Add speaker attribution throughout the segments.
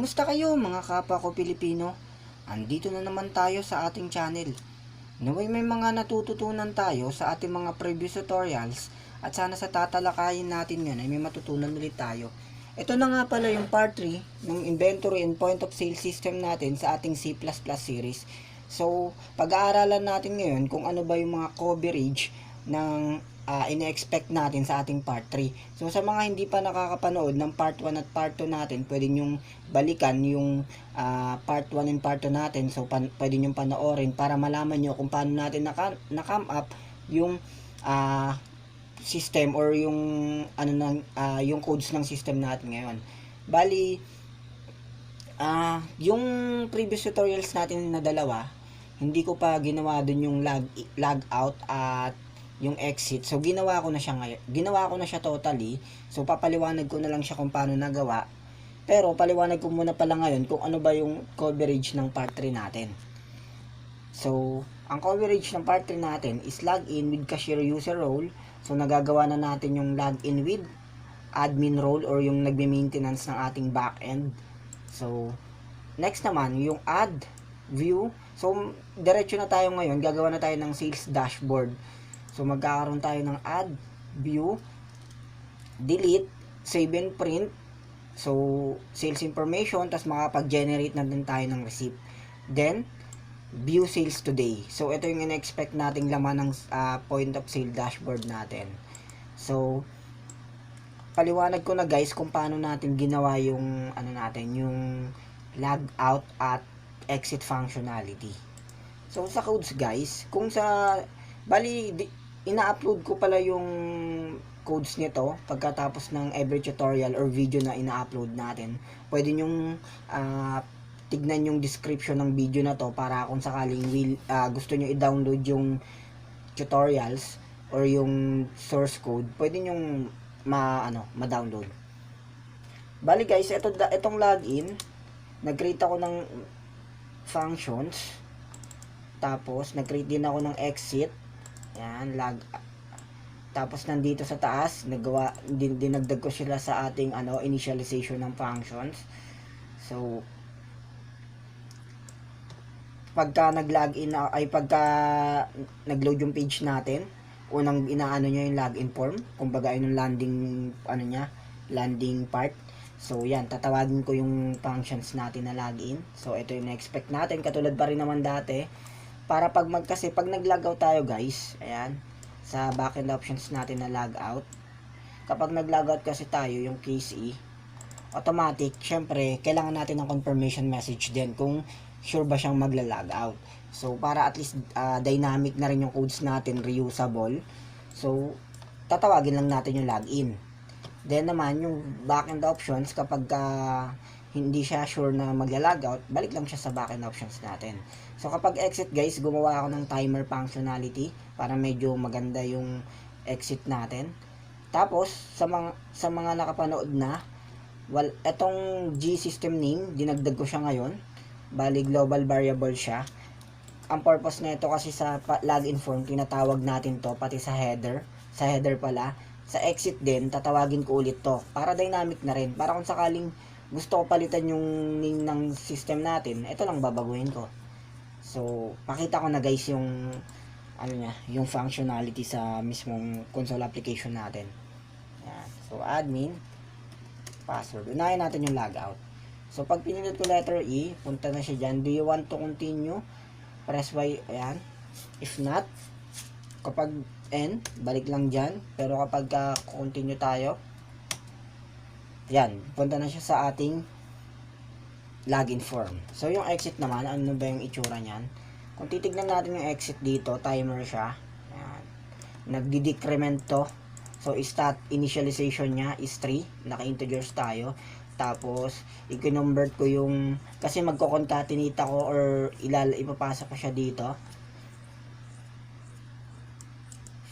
Speaker 1: Kumusta kayo mga kapwa ko Pilipino? Andito na naman tayo sa ating channel. Naway may mga natututunan tayo sa ating mga previous tutorials at sana sa tatalakayin natin ngayon ay may matutunan ulit tayo. Ito na nga pala yung part 3 ng inventory and point of sale system natin sa ating C++ series. So, pag-aaralan natin ngayon kung ano ba yung mga coverage ng ine-expect natin sa ating part 3. So, sa mga hindi pa nakakapanood ng part 1 at part 2 natin, pwede nyong balikan yung part 1 and part 2 natin. So, pwede nyong panoorin para malaman nyo kung paano natin na-come up yung system or yung yung codes ng system natin ngayon. Bali, yung previous tutorials natin na dalawa, hindi ko pa ginawa dun yung log out at yung exit. So ginawa ko na siya ngayon. Ginawa ko na siya totally. So papaliwanag ko na lang siya kung paano nagawa. Pero paliwanag ko muna pala ngayon kung ano ba yung coverage ng part 3 natin. So, ang coverage ng part 3 natin is login with cashier user role. So nagagawa na natin yung login with admin role or yung nagme-maintenance ng ating backend. So, next naman, yung add, view. So, diretso na tayo ngayon. Gagawa na tayo ng sales dashboard. So, magkakaroon tayo ng add, view, delete, save and print. So, sales information. Tapos, makapag-generate na din tayo ng receipt. Then, view sales today. So, ito yung in-expect nating laman ng point of sale dashboard natin. So, paliwanag ko na guys kung paano natin ginawa yung yung log out at exit functionality. So sa codes guys, kung sa ina-upload ko pala yung codes nito pagkatapos ng every tutorial or video na ina-upload natin. Pwede nyong tignan yung description ng video na to para kung sakaling gusto nyo i-download yung tutorials or yung source code, pwede nyong ma-download. Bali guys, itong login, nag-create ako ng functions. Tapos nag-create din ako ng exit. Yan, tapos nandito sa taas, dinagdag ko sila sa ating initialization ng functions. So pagka nag-login pagka nag-load yung page natin, unang inaano niya yung login form, kumbaga yung landing landing part. So yan, tatawagin ko yung functions natin na login. So ito yung na-expect natin, katulad pa rin naman dati. Para pag nag-logout tayo guys, ayan, sa backend options natin na logout. Kapag nag-logout kasi tayo, yung case E, automatic, syempre, kailangan natin ng confirmation message din kung sure ba siyang magla-logout. So, para at least dynamic na rin yung codes natin, reusable. So, tatawagin lang natin yung login. Then naman, yung backend options, kapag hindi siya sure na magla-logout, balik lang siya sa backend options natin. So, kapag exit guys, gumawa ako ng timer functionality para medyo maganda yung exit natin. Tapos, sa mga nakapanood na, etong G system name, dinagdag ko siya ngayon. Bali, global variable siya. Ang purpose na ito kasi sa login form, tinatawag natin to, pati sa header. Sa header pala. Sa exit din, tatawagin ko ulit to. Para dynamic na rin. Para kung sakaling gusto ko palitan yung name ng system natin, ito lang babaguhin ko. So, pakita ko na guys yung yung functionality sa mismong console application natin. Yan. So, admin, password. Unahin natin yung logout. So, pag pinindot ko letter E, punta na siya dyan. Do you want to continue? Press Y, ayan. If not, kapag N, balik lang dyan. Pero kapag continue tayo, yan, punta na siya sa ating login form. So, yung exit naman, ano ba yung itsura niyan? Kung titignan natin yung exit dito, timer siya. Ayan. Nagdi-decrement to. So, initialization niya is 3. Naka-integers tayo. Tapos, i-convert ko yung, kasi magko-concatenate ako or ipapasok ko siya dito.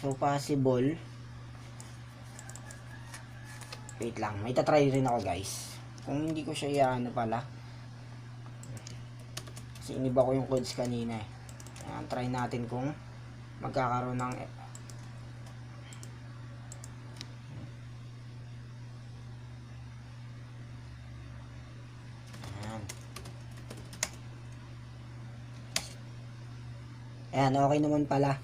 Speaker 1: So, possible. Wait lang, may tatry rin ako guys. Kung hindi ko siya pala. Kasi iniba ko yung codes kanina eh. Ayan, try natin kung magkakaroon ng Ayan, okay naman pala.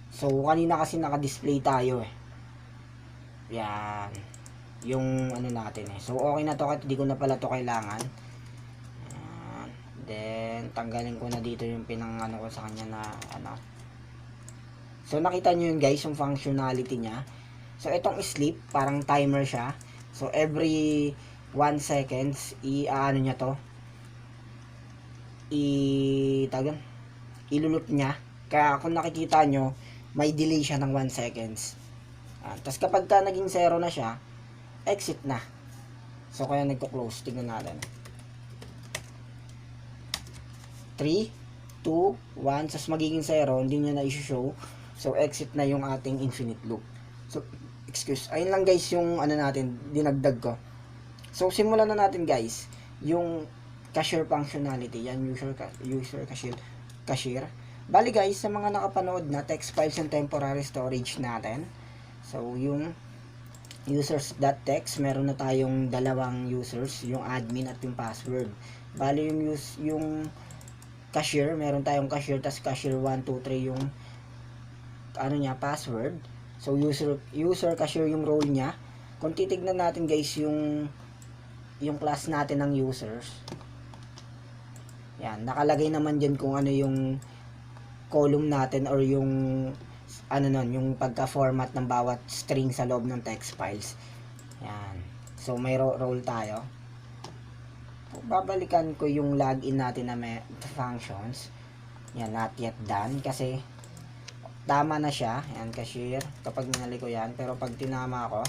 Speaker 1: So, kanina kasi naka-display tayo eh. Yan. Yung ano natin eh. So, okay na to kahit di ko na pala to kailangan. Ayan. Then, tanggalin ko na dito yung pinang ano ko sa kanya na ano. So, nakita nyo yun guys, yung functionality niya. So, itong sleep, parang timer siya. So, every 1 seconds, ano niya to. Ilulot niya. Kaya kung nakikita nyo, may delay siya ng 1 seconds. Tapos kapag ka naging 0 na siya, exit na. So, kaya nagko-close. Tignan natin. 3, 2, 1. Tapos magiging 0. Hindi niya na i-show. So, exit na yung ating infinite loop. So, excuse. Ayun lang guys yung ano natin, dinagdag ko. So, simulan na natin guys. Yung cashier functionality. Yan, user cashier. Bali guys, sa mga nakapanood na text files and temporary storage natin. So, yung users.txt, meron na tayong dalawang users, yung admin at yung password. Bali yung cashier, meron tayong cashier, tas cashier 1, 2, 3 yung ano niya, password. So, user cashier yung role niya. Kung titignan natin guys yung class natin ng users. Yan, nakalagay naman dyan kung ano yung column natin or yung ano nun, yung pagka-format ng bawat string sa loob ng text files. Yan. So, may role tayo. Babalikan ko yung login natin na may functions. Yan, not yet done. Kasi, tama na siya. Yan, cashier. Kapag minali ko yan. Pero pag tinama ko,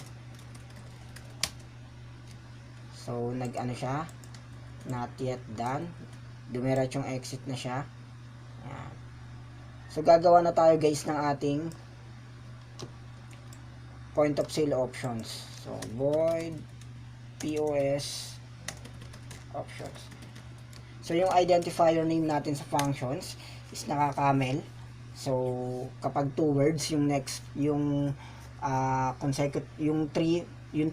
Speaker 1: so, nag-ano siya, not yet done. Dumiretso yung exit na siya. Yan. So, gagawa na tayo guys ng ating point of sale options. So, void POS options. So, yung identifier name natin sa functions is naka-camel. So, kapag 2 words, yung next, yung yung 2, 3,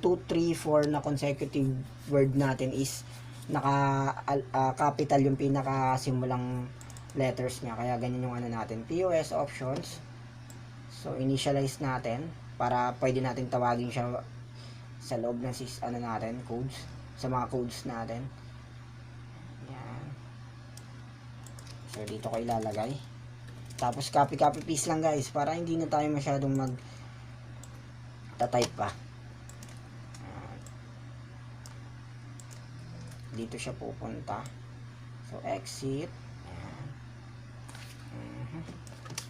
Speaker 1: 4 na consecutive word natin is capital yung pinaka-simulang letters niya. Kaya ganyan yung ano natin. POS options. So, initialize natin para pwede natin tawagin siya sa loob ng natin, codes. Sa mga codes natin. Yan. So, dito ko ilalagay. Tapos, copy paste lang guys para hindi na tayo masyadong type pa. Dito siya pupunta. So, exit. Ayan.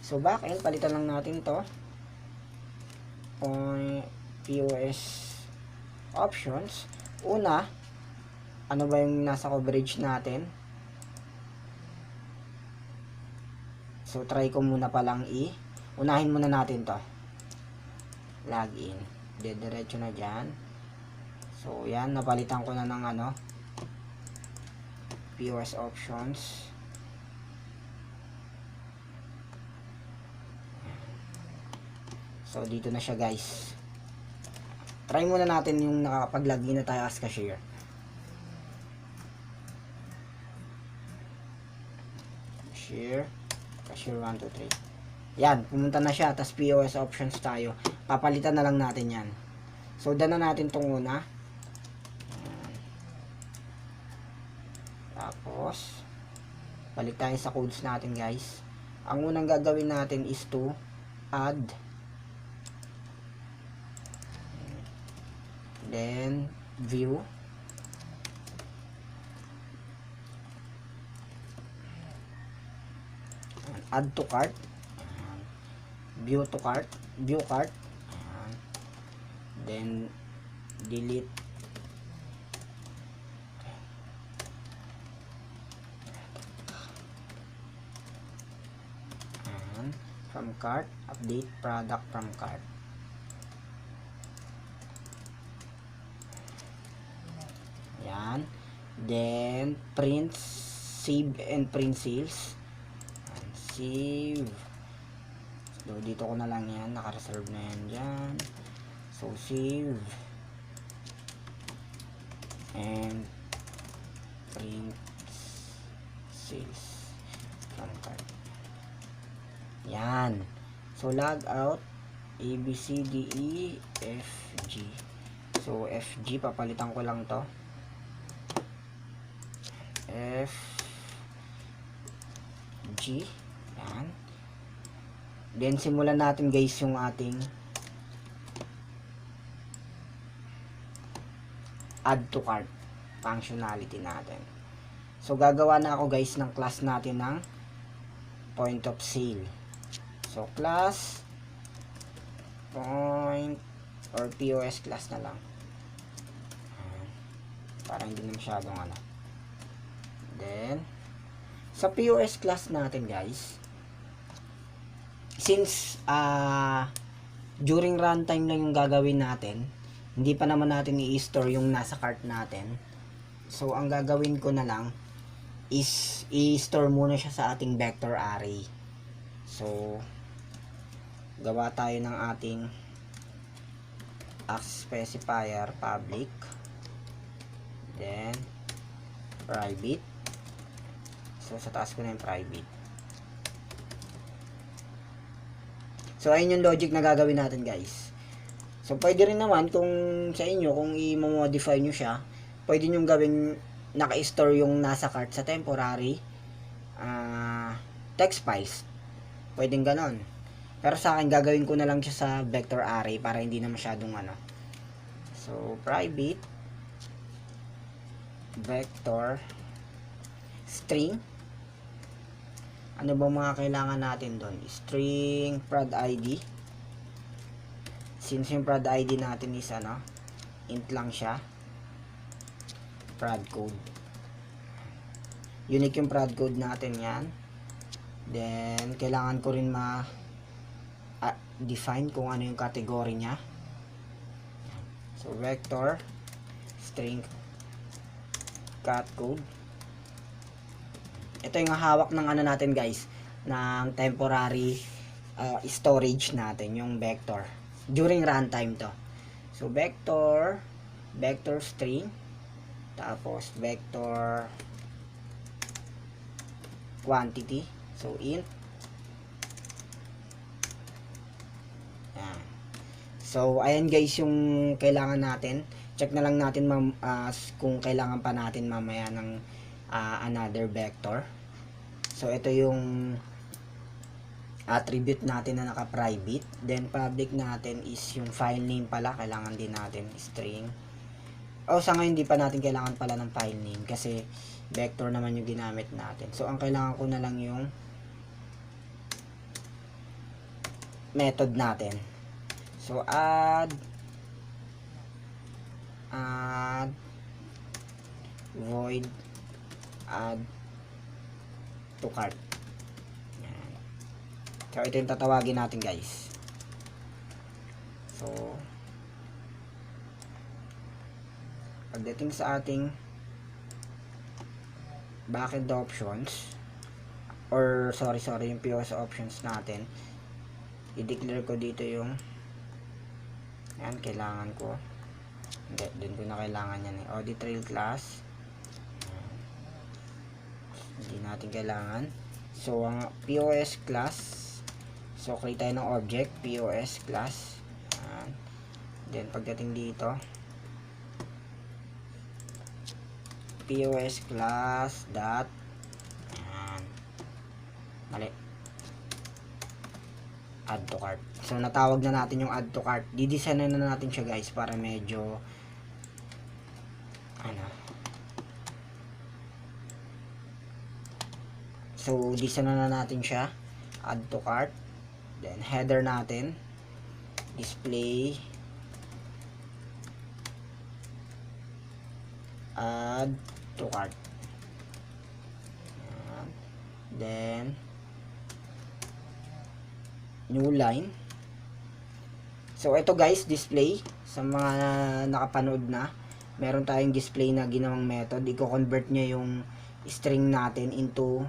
Speaker 1: So, backend, palitan lang natin to. POS options. Una, ano ba yung nasa coverage natin? So, try ko muna palang unahin muna natin to. Login. Diretso na dyan. So, yan. Napalitan ko na ng POS options. So, dito na siya guys. Try muna natin yung nakakapag-login na tayo as cashier. Cashier 1, 2, 3. Yan, pumunta na siya. Tapos POS options tayo. Papalitan na lang natin yan. So, dana natin tong una. Tapos, balik tayo sa codes natin guys. Ang unang gagawin natin is to add. Then, view. Add to cart. View to cart. View cart. Then, delete. From cart. Update product from cart. Yan. Then, print, save and print sales. Save. So, dito ko na lang yan. Naka-reserve na yan dyan. So, save. And print sales from cart. Yan. So, log out. A, B, C, D, E, F, G. So, F, G. Papalitan ko lang to. F, G. Yan. Then, simulan natin guys yung ating add to cart functionality natin. So, gagawa na ako guys ng class natin ng point of sale. So, class point or POS class na lang. Para hindi na masyadong ano. Then, sa POS class natin guys, since during runtime lang yung gagawin natin, hindi pa naman natin i-store yung nasa cart natin. So, ang gagawin ko na lang is i-store muna siya sa ating vector array. So, gawa tayo ng ating access specifier public, then private. So, sa taas ko na yung private. So, ayun yung logic na gagawin natin guys. So, pwede rin naman kung sa inyo, kung i-modify nyo siya, pwede nyo gawin naka-store yung nasa cart sa temporary text files. Pwedeng ganon. Pero sa akin, gagawin ko na lang siya sa vector array para hindi na masyadong ano. So, private vector string. Ano ba mga kailangan natin doon? String prod ID. Since yung prod ID natin is ano, int lang siya. Prod code. Unique yung prod code natin yan. Then, kailangan ko rin define kung ano yung category niya. So, vector string cat code. Ito yung hawak ng ano natin guys, ng temporary storage natin, yung vector. During runtime to. So, vector string, tapos vector quantity. So, int. Yan. So, ayan guys yung kailangan natin. Check na lang natin kung kailangan pa natin mamaya ng another vector. So, ito yung attribute natin na naka-private. Then, public natin is yung file name pala. Kailangan din natin string. Sa ngayon, hindi pa natin kailangan pala ng file name kasi vector naman yung ginamit natin. So, ang kailangan ko na lang yung method natin. So, add void add to cart. Yan. So, ito yung tatawagin natin guys. So, pagdating sa ating backend options, or sorry yung POS options natin, i-declare ko dito yung yan, kailangan ko hindi, dun ko na kailangan yan audit trail class. Hindi natin kailangan. So, ang POS class, so create tayo ng object POS class. Yan. Then, pagdating dito, POS class dot yan. Mali. Add to cart. So, natawag na natin yung add to cart. Didesign na natin siya guys para medyo so, design na natin siya. Add to cart. Then, header natin. Display. Add to cart. Then, new line. So, ito guys, display. Sa mga nakapanood na, meron tayong display na ginawang method. I-convert niya yung string natin into,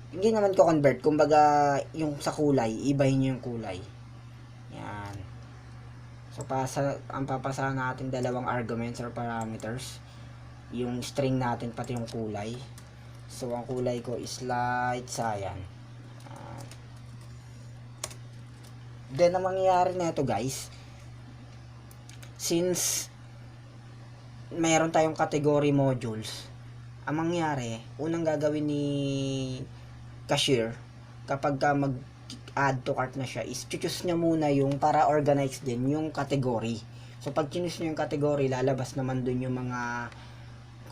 Speaker 1: hindi naman ko-convert. Kumbaga, yung sa kulay, ibahin niyo yung kulay. Yan. So, ang papasahan natin dalawang arguments or parameters. Yung string natin, pati yung kulay. So, ang kulay ko is light cyan. Then, ang mangyayari nito guys, since mayroon tayong category modules, ang mangyayari, unang gagawin ni cashier, kapag ka mag-add to cart na siya, is choose niya muna yung para organize din yung category. So, pag choose niya yung category, lalabas naman dun yung mga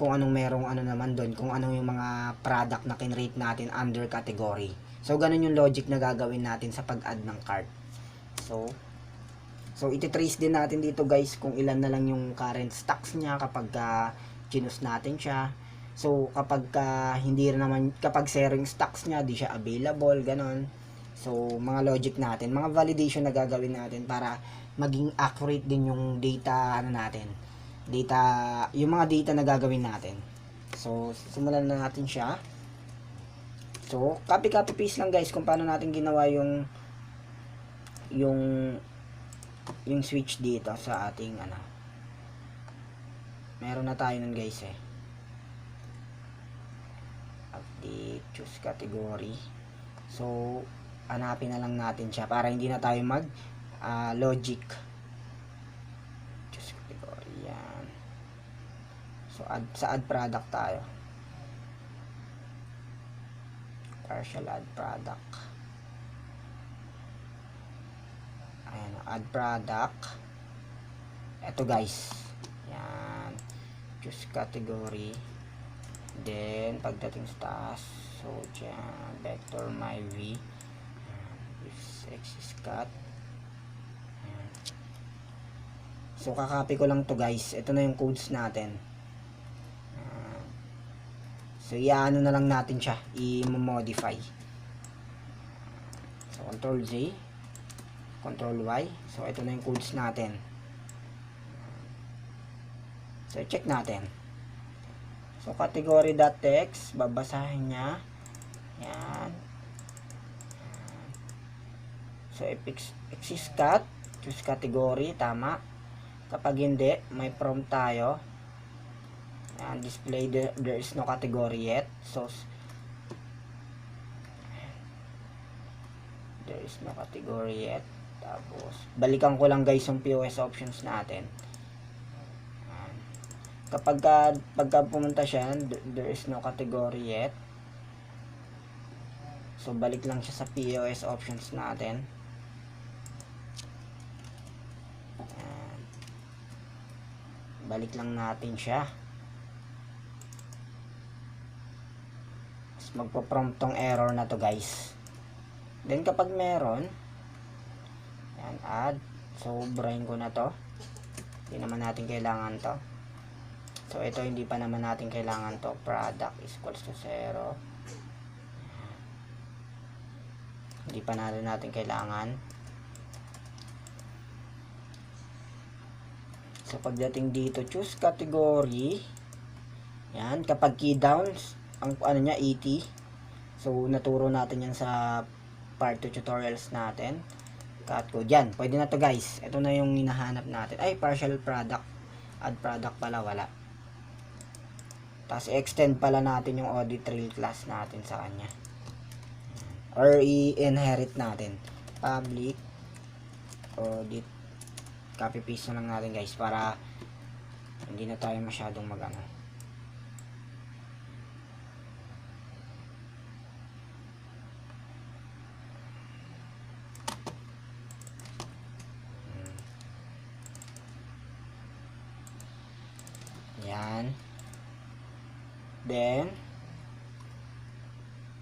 Speaker 1: kung anong merong ano naman doon, kung anong yung mga product na kinrate natin under category. So, ganun yung logic na gagawin natin sa pag-add ng cart. So iti-trace din natin dito guys kung ilan na lang yung current stocks niya kapag chinus natin siya. So, kapag hindi rin naman, kapag zero yung stocks niya, di siya available, ganon. So, mga logic natin, mga validation na gagawin natin para maging accurate din yung data natin. Yung mga data na gagawin natin. So, simulan na natin siya. So, copy paste lang guys kung paano natin ginawa yung switch dito sa ating meron na tayo nun guys update, choose category. So, hanapin na lang natin siya para hindi na tayo mag logic. Choose category, yan. So, add product tayo. Partial add product. Ayan, add product. Ito guys. Yan. Choose category. Then, pagdating sa taas. So, dyan. Vector my v. This x is cut. Ayan. So, kakopy ko lang to guys. Ito na yung codes natin. So, iano na lang natin siya. I-modify. So, Control Z. Control Y. So, ito na yung codes natin. So, check natin. So, category.text. Babasahin niya. Yan. So, if is cut. Choose category. Tama. Kapag hindi, may prompt tayo. Yan. Display there is no category yet. So, there is no category yet. Tapos, balikan ko lang guys yung POS options natin. Pagka pumunta siya, there is no category yet. So, balik lang siya sa POS options natin. Ayan. Balik lang natin siya. Tapos, magpo-prompt tong error na to guys. Then, kapag meron, yan, add. So, brain ko na to. Hindi naman natin kailangan to. So, ito hindi pa naman natin kailangan to. Product is equals to 0. Hindi pa natin kailangan. So, pagdating dito, choose category. Yan, kapag key down, ang niya, 80. So, naturo natin yan sa part 2 tutorials natin. Cut code. Yan, pwede na to guys. Ito na yung hinahanap natin. Ay, partial product. Add product pala, wala. Tapos, extend pala natin yung audit trail class natin sa kanya. Or, i-inherit natin. Public audit. Copy paste na lang natin guys para hindi na tayo masyadong magano. Yan. Then,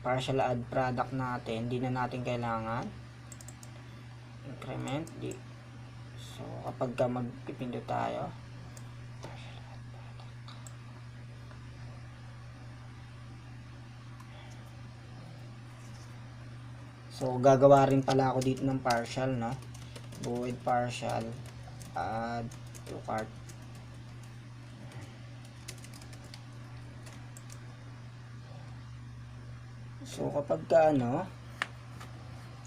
Speaker 1: partial add product natin, hindi na natin kailangan. Increment, di. So, kapag ka magpipindot tayo, partial add product. So, gagawa rin pala ako dito ng partial, no? Void partial, add to cart. So, kapag ka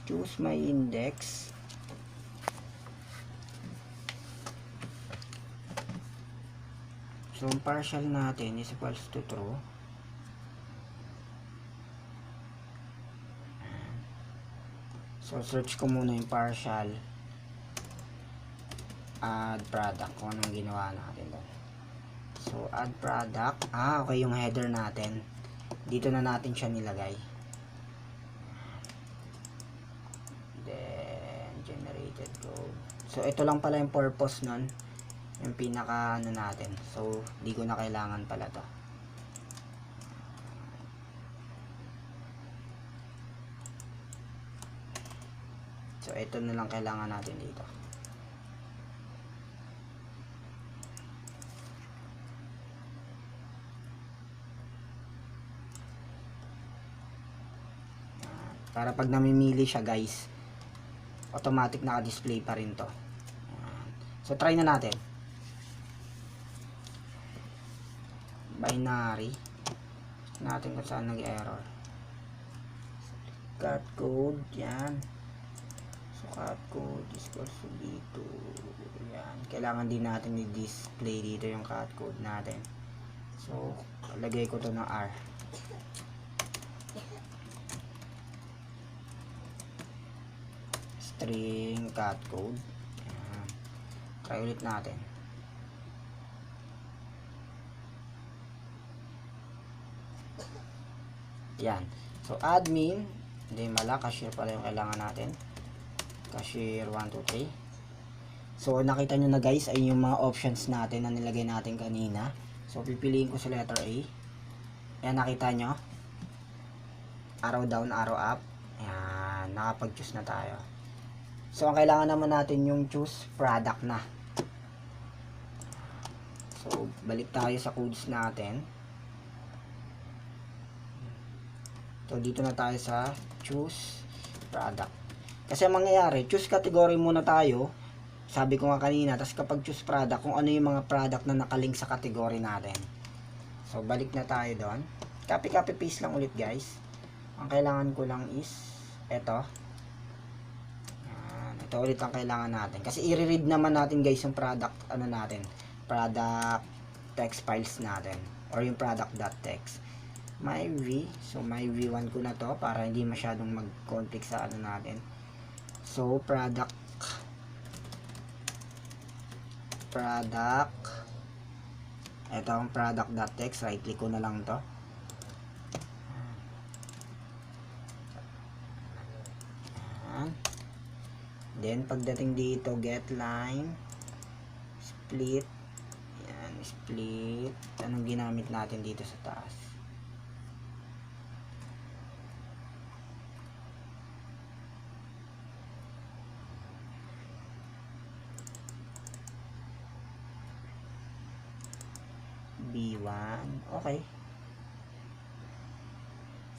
Speaker 1: choose my index. So, ang partial natin is equals to true. So, search ko muna yung partial. Add product. Kung anong ginawa natin doon. So, add product. Okay, yung header natin. Dito na natin siya nilagay. Then, generated code. So, ito lang pala yung purpose nun. Yung pinaka ano natin. So, di ko na kailangan pala to. So, ito na lang kailangan natin dito. Para pag namimili siya guys, automatic naka-display pa rin to. So, try na natin. Binary. Natin kung saan nag-error. Cut code. Yan. So, cut code is equals to dito. Yan. Kailangan din natin i-display dito yung cut code natin. So, lagay ko to ng R. String cut code. Yan. Try ulit natin. Yan. So, admin. Hindi mala. Cashier pala yung kailangan natin. Cashier 1, 2, 3. So, nakita nyo na guys, ay yung mga options natin na nilagay natin kanina. So, pipiliin ko sa letter A. Yan, nakita nyo. Arrow down, arrow up. Yan. Nakapag-choose na tayo. So, ang kailangan naman natin yung choose product na. So, balik tayo sa codes natin. So, dito na tayo sa choose product. Kasi ang mangyayari, choose category muna tayo. Sabi ko nga kanina, tapos kapag choose product, kung ano yung mga product na nakalink sa category natin. So, balik na tayo doon. Copy, paste lang ulit guys. Ang kailangan ko lang is, eto. Ito ulit ang kailangan natin. Kasi i-read naman natin guys yung product, ano natin, product text files natin. Or yung product.txt. MyV. So, MyV1 ko na to para hindi masyadong mag-conflict sa ano natin. So, product. Ito ang product.txt. Right click ko na lang to. Then, pagdating dito, get line, split, yan, split, anong ginamit natin dito sa taas? B1, okay.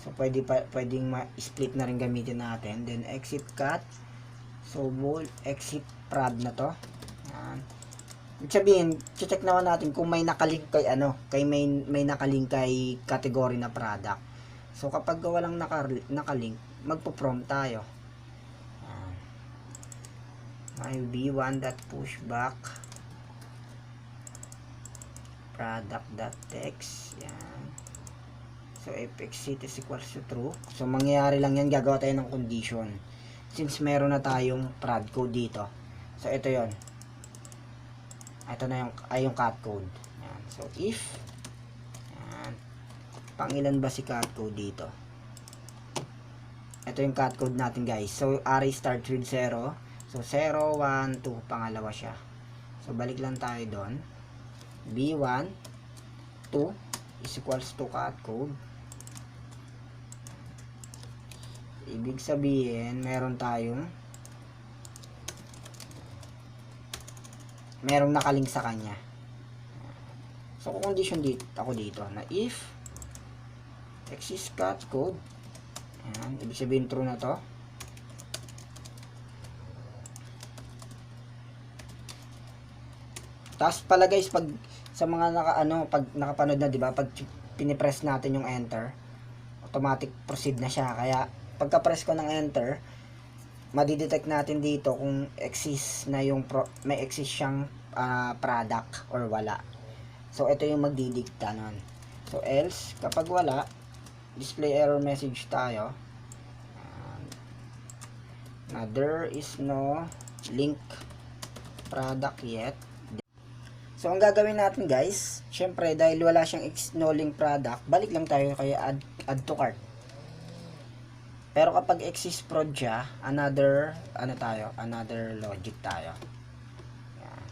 Speaker 1: So, pwedeng ma-split na rin gamitin natin. Then, exit cut. So, bold, exit prod na to. Yan. Ibig sabihin, check naman natin kung may nakalink kay may nakalink kay category na product. So, kapag walang nakalink, magpo-prompt tayo. Yan. May b1.pushback product.text. Yan. So, if exit is equals to true. So, mangyayari lang yan, gagawa tayo ng condition. Since meron na tayong prod code dito. So, ito yon. Ito na yung cat code. Yan. So, if yan. Pangilan ba si cat code dito? Ito yung cat code natin guys. So, array start with 0. So, 0, 1, 2. Pangalawa siya. So, balik lang tayo doon. B1, 2 is equals to cat code. Ibig sabihin, merong nakalink sa kanya. So, kung condition ako dito na if exists cat code, ayan, ibig sabihin true na to. Tapos pala guys, pag sa mga pag nakapanood na, 'di ba? Pag pinipress natin yung enter, automatic proceed na siya. Kaya pagka-press ko ng enter, madidetect natin dito kung exist na yung may exist siyang product or wala. So, ito yung magdidikta nun. So, else, kapag wala, display error message tayo. There is no link product yet. So ang gagawin natin guys, syempre dahil wala siyang no link product, balik lang tayo kay add to cart. Pero kapag exist prod siya, another logic tayo. Yan.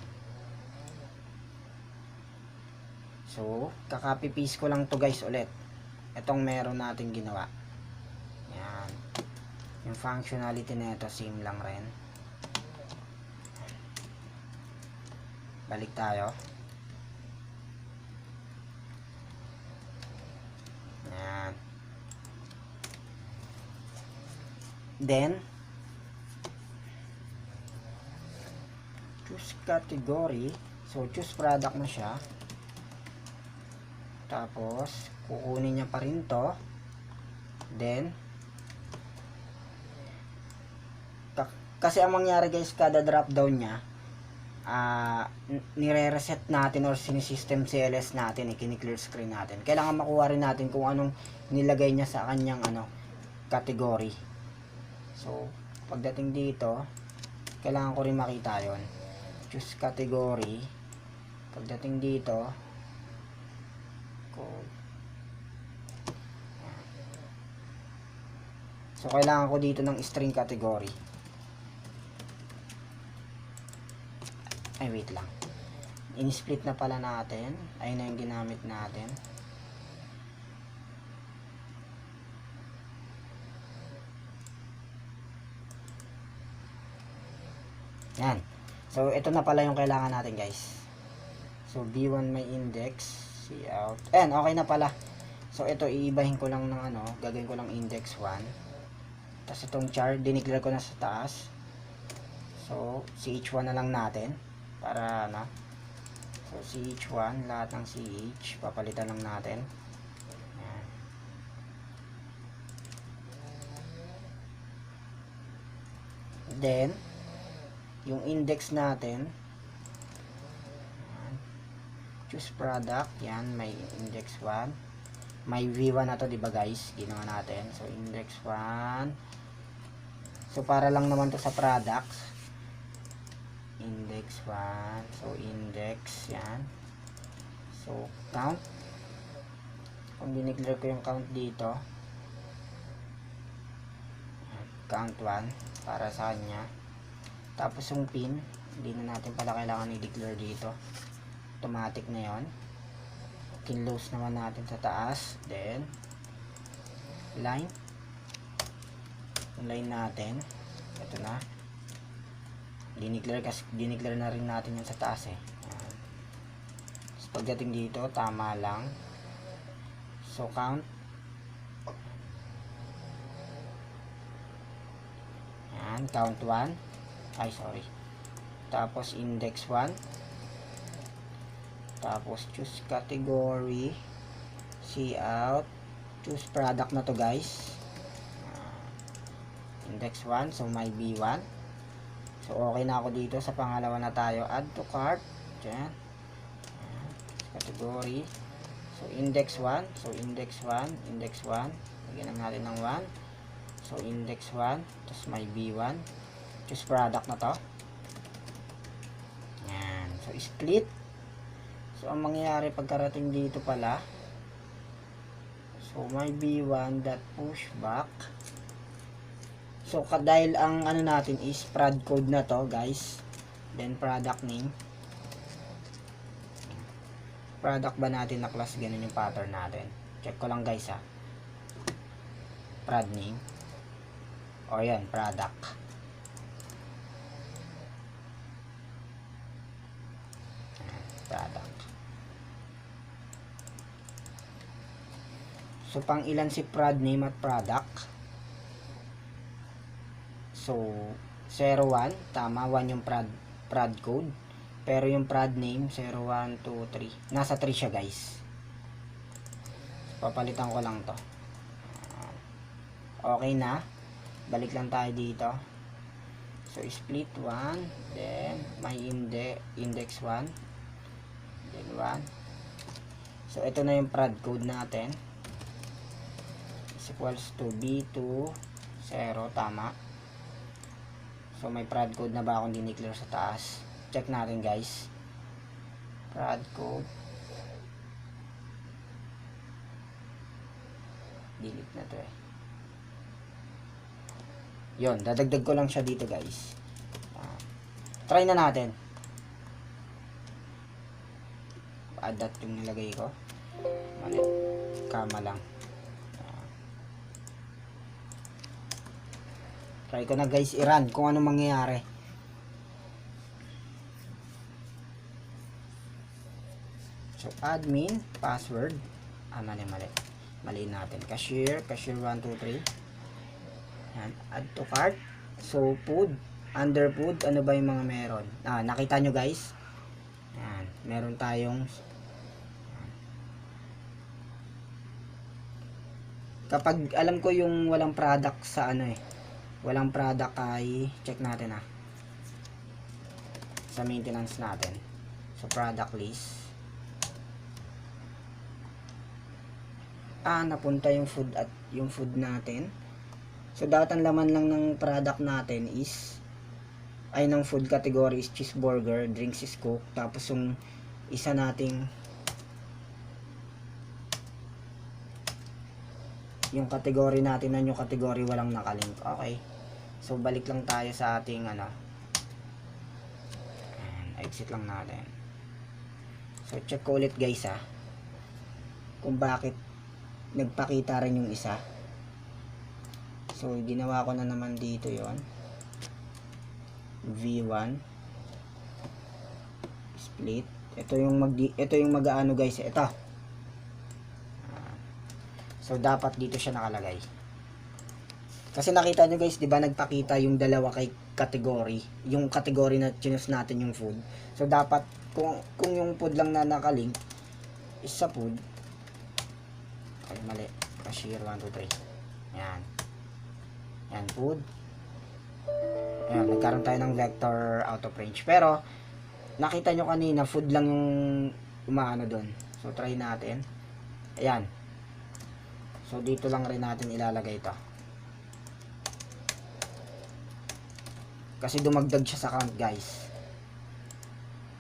Speaker 1: So kakopy paste ko lang to guys ulit. Itong meron natin ginawa. Yan. Yung functionality na ito same lang rin. Balik tayo. Yan. Then choose category. So choose product na siya. Tapos kukunin niya pa rin to. Then kasi ang mangyari guys, kada drop down niya nire-reset natin or sinisystem CLS natin, kini-clear screen natin. Kailangan makuha rin natin kung anong nilagay niya sa kanyang category. So pagdating dito, kailangan ko rin makita yon. Choose category. Pagdating dito, code. So kailangan ko dito ng string category. Ay wait lang, in-split na pala natin. Ayun na yung ginamit natin. Yan. So ito na pala yung kailangan natin guys. So B1 may index, cout. Ayan, okay na pala. So ito iibahin ko lang ng gagawin ko lang index 1. Tapos itong char dineclare ko na sa taas. So ch1 na lang natin para so ch1, lahat ng ch papalitan lang natin. Ayan. Then yung index natin, choose product, yan may index 1, may v1 na to, diba guys, ginawa natin. So index 1, so para lang naman to sa products, index 1, so index, yan. So count, kung dineclare ko yung count dito, count 1 para sa kanya. Tapos yung pin, hindi na natin pala kailangan i-declare dito, automatic na yon. Close naman natin sa taas. Then line, yung line natin ito na, dineclare na rin natin yung sa taas So pagdating dito tama lang. So count, yan, count 1, ay sorry, tapos index 1, tapos choose category, cout, choose product na to guys, index 1, so may b1. So okay na ako dito. Sa pangalawa na tayo, add to cart, dyan, category, so index 1, so index 1, index 1, lagyan lang natin ng 1, so index 1, tapos may b1, choose product na to. Yan. So split. So ang mangyayari pagkarating dito pala, so may b1 dot push back. So dahil ang natin is prod code na to guys, then product name, product ba natin na class, ganun yung pattern natin. Check ko lang guys prod name, o yan, product. Product. So pang ilan si prod name at product? So 01, tama, 1 yung prod code, pero yung prod name 01, 2, 3, nasa 3 siya guys. So, papalitan ko lang to. Okay na, balik lang tayo dito. So split 1, then may index 1, then 1. So ito na yung prod code natin, is equals to b2 0, tama. So may prod code na ba akong dineclare sa taas? Check natin guys. Prod code. Delete na to eh. Yun, dadagdag ko lang siya dito guys. Try na natin. Add that yung nilagay ko. Mali. Kama lang. Try ko na guys i-run kung ano mangyayari. So admin, password. Mali natin. Cashier 123. Yan, add to cart. So food, under food, ano ba yung mga meron? Nakita nyo guys? Yan, meron tayong kapag alam ko yung walang product sa walang product ay check natin sa maintenance natin. So product list. Napunta yung food at yung food natin. So dapat ang laman lang ng product natin is ng food category is cheeseburger, drinks is coke, tapos yung isa nating yung category natin na yung category walang nakalink. Okay. So balik lang tayo sa ating exit lang natin. So check ko ulit guys kung bakit nagpakita rin yung isa. So ginawa ko na naman dito yon. V1 split. Ito yung mag-aano guys, ito. So dapat dito siya nakalagay. Kasi nakita nyo guys, 'di ba nagpakita yung dalawa kay category, yung category na chinus natin yung food. So dapat kung yung food lang na nakalink is sa food. Ay mali. Cashier 123. Yan. Yan food. Ayan, nagkaroon tayo ng vector out of range. Pero nakita nyo kanina food lang yung umaano doon. So try natin. Ayan. So dito lang rin natin ilalagay ito. Kasi dumagdag siya sa count guys.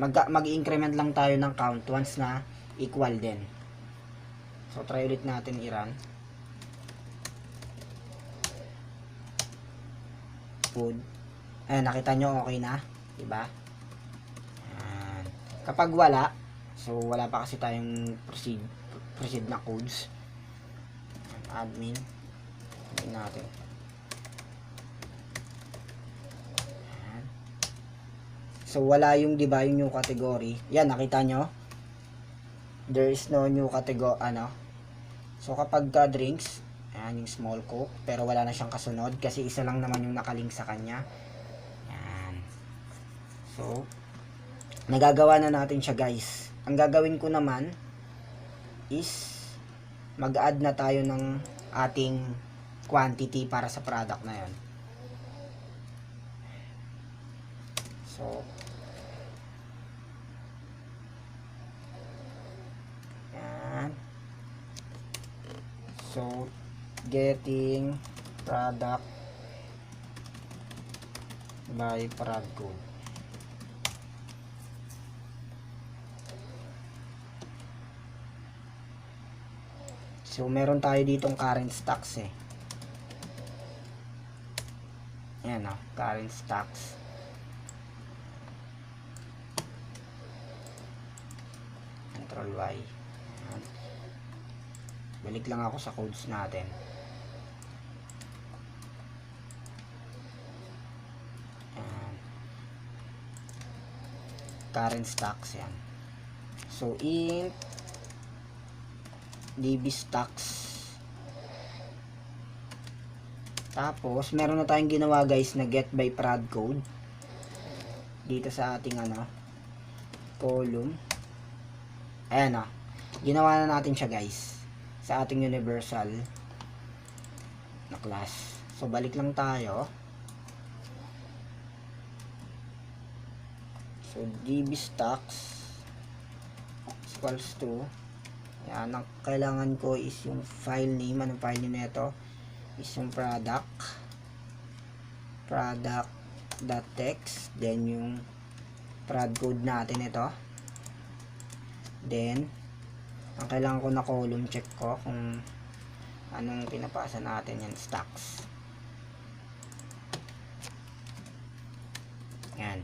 Speaker 1: Mag-increment lang tayo ng count once na equal din. So try ulit natin i-run. Food. Ayan, nakita nyo okay na. Diba? Ayan. Kapag wala, so wala pa kasi tayong proceed na codes. Admin natin. Ayan. So wala yung diba yung new category. Yan nakita nyo there is no new category so kapag drinks ayan yung small coke pero wala na siyang kasunod kasi isa lang naman yung nakalink sa kanya. Ayan. So nagagawa na natin siya guys. Ang gagawin ko naman is mag-add na tayo ng ating quantity para sa product na yon. So yan. So getting product by prod code. So meron tayo ditong current stocks Ayan current stocks. Control Y. Ayan. Balik lang ako sa codes natin. Ayan. Current stocks yan. So int DB stocks. Tapos meron na tayong ginawa guys na get by prod code dito sa ating column. Ayan ginawa na natin siya guys sa ating universal na class. So balik lang tayo. So DB stocks equals to yan, ang kailangan ko is yung file name. Anong file name nito? Is yung product text, then yung prod code natin ito, then ang kailangan ko na column, check ko kung anong pinapasa natin yan, stocks. Yan,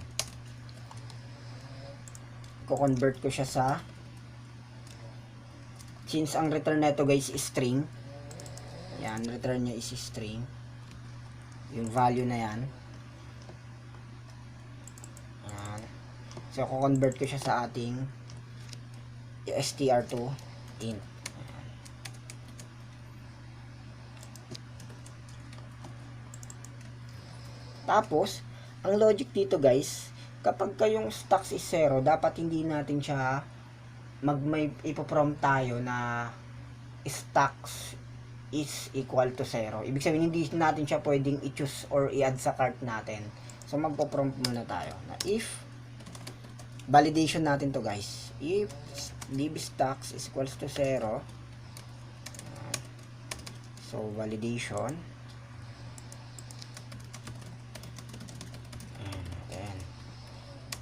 Speaker 1: ko-convert ko siya sa, since ang return nito guys is string, yan, return niya is string, yung value na yan. Yan, so ko-convert ko siya sa ating str2 int. Tapos ang logic dito guys, kapag kayong stocks is 0, dapat hindi natin siya may ipoprompt tayo na stocks is equal to 0. Ibig sabihin hindi natin siya pwedeng i-choose or i-add sa cart natin. So magpo-prompt muna tayo na if, validation natin to guys, if div stocks is equals to 0, so validation, and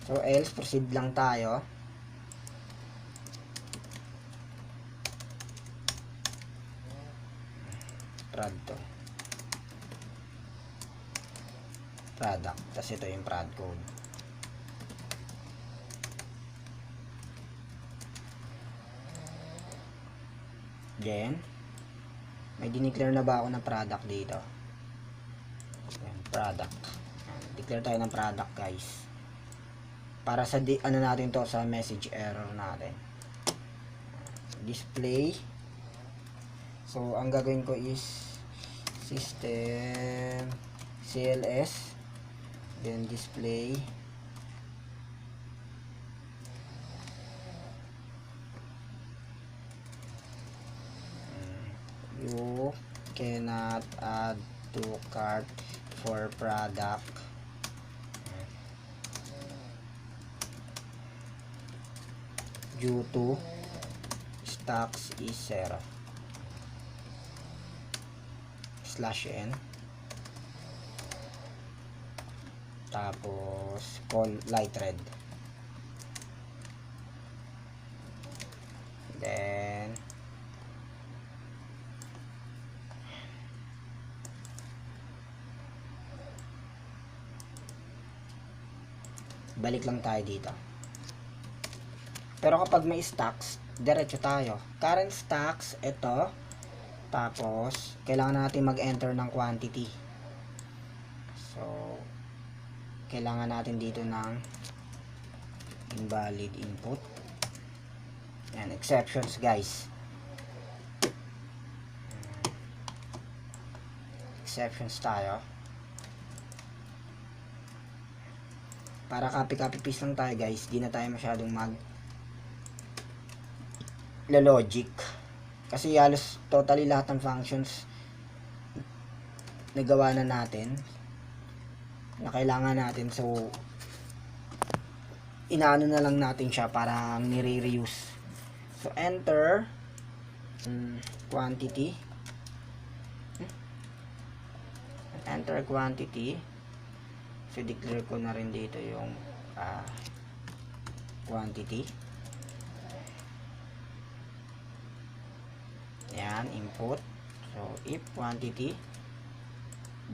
Speaker 1: so else proceed lang tayo. Prod to product, tapos ito yung prod code. Then may dineclare na ba ako ng product dito? Yan, product. Yan, declare tayo ng product guys, para sa ano natin to, sa message error natin. Display, so ang gagawin ko is system cls, then display you cannot add to cart for product due to stocks is 0 /n, tapos call light red, then balik lang tayo dito. Pero kapag may stocks, diretso tayo. Current stocks, ito. Tapos, kailangan natin mag-enter ng quantity. So, kailangan natin dito ng invalid input. Yan, exceptions guys. Exceptions tayo. Para copy paste lang tayo guys, di na tayo masyadong logic, kasi halos totally lahat ng functions nagawa na natin na kailangan natin, so inaano na lang natin siya para nire-reuse. So enter quantity, enter quantity. So declare ko na rin dito yung quantity. Yan, input. So if quantity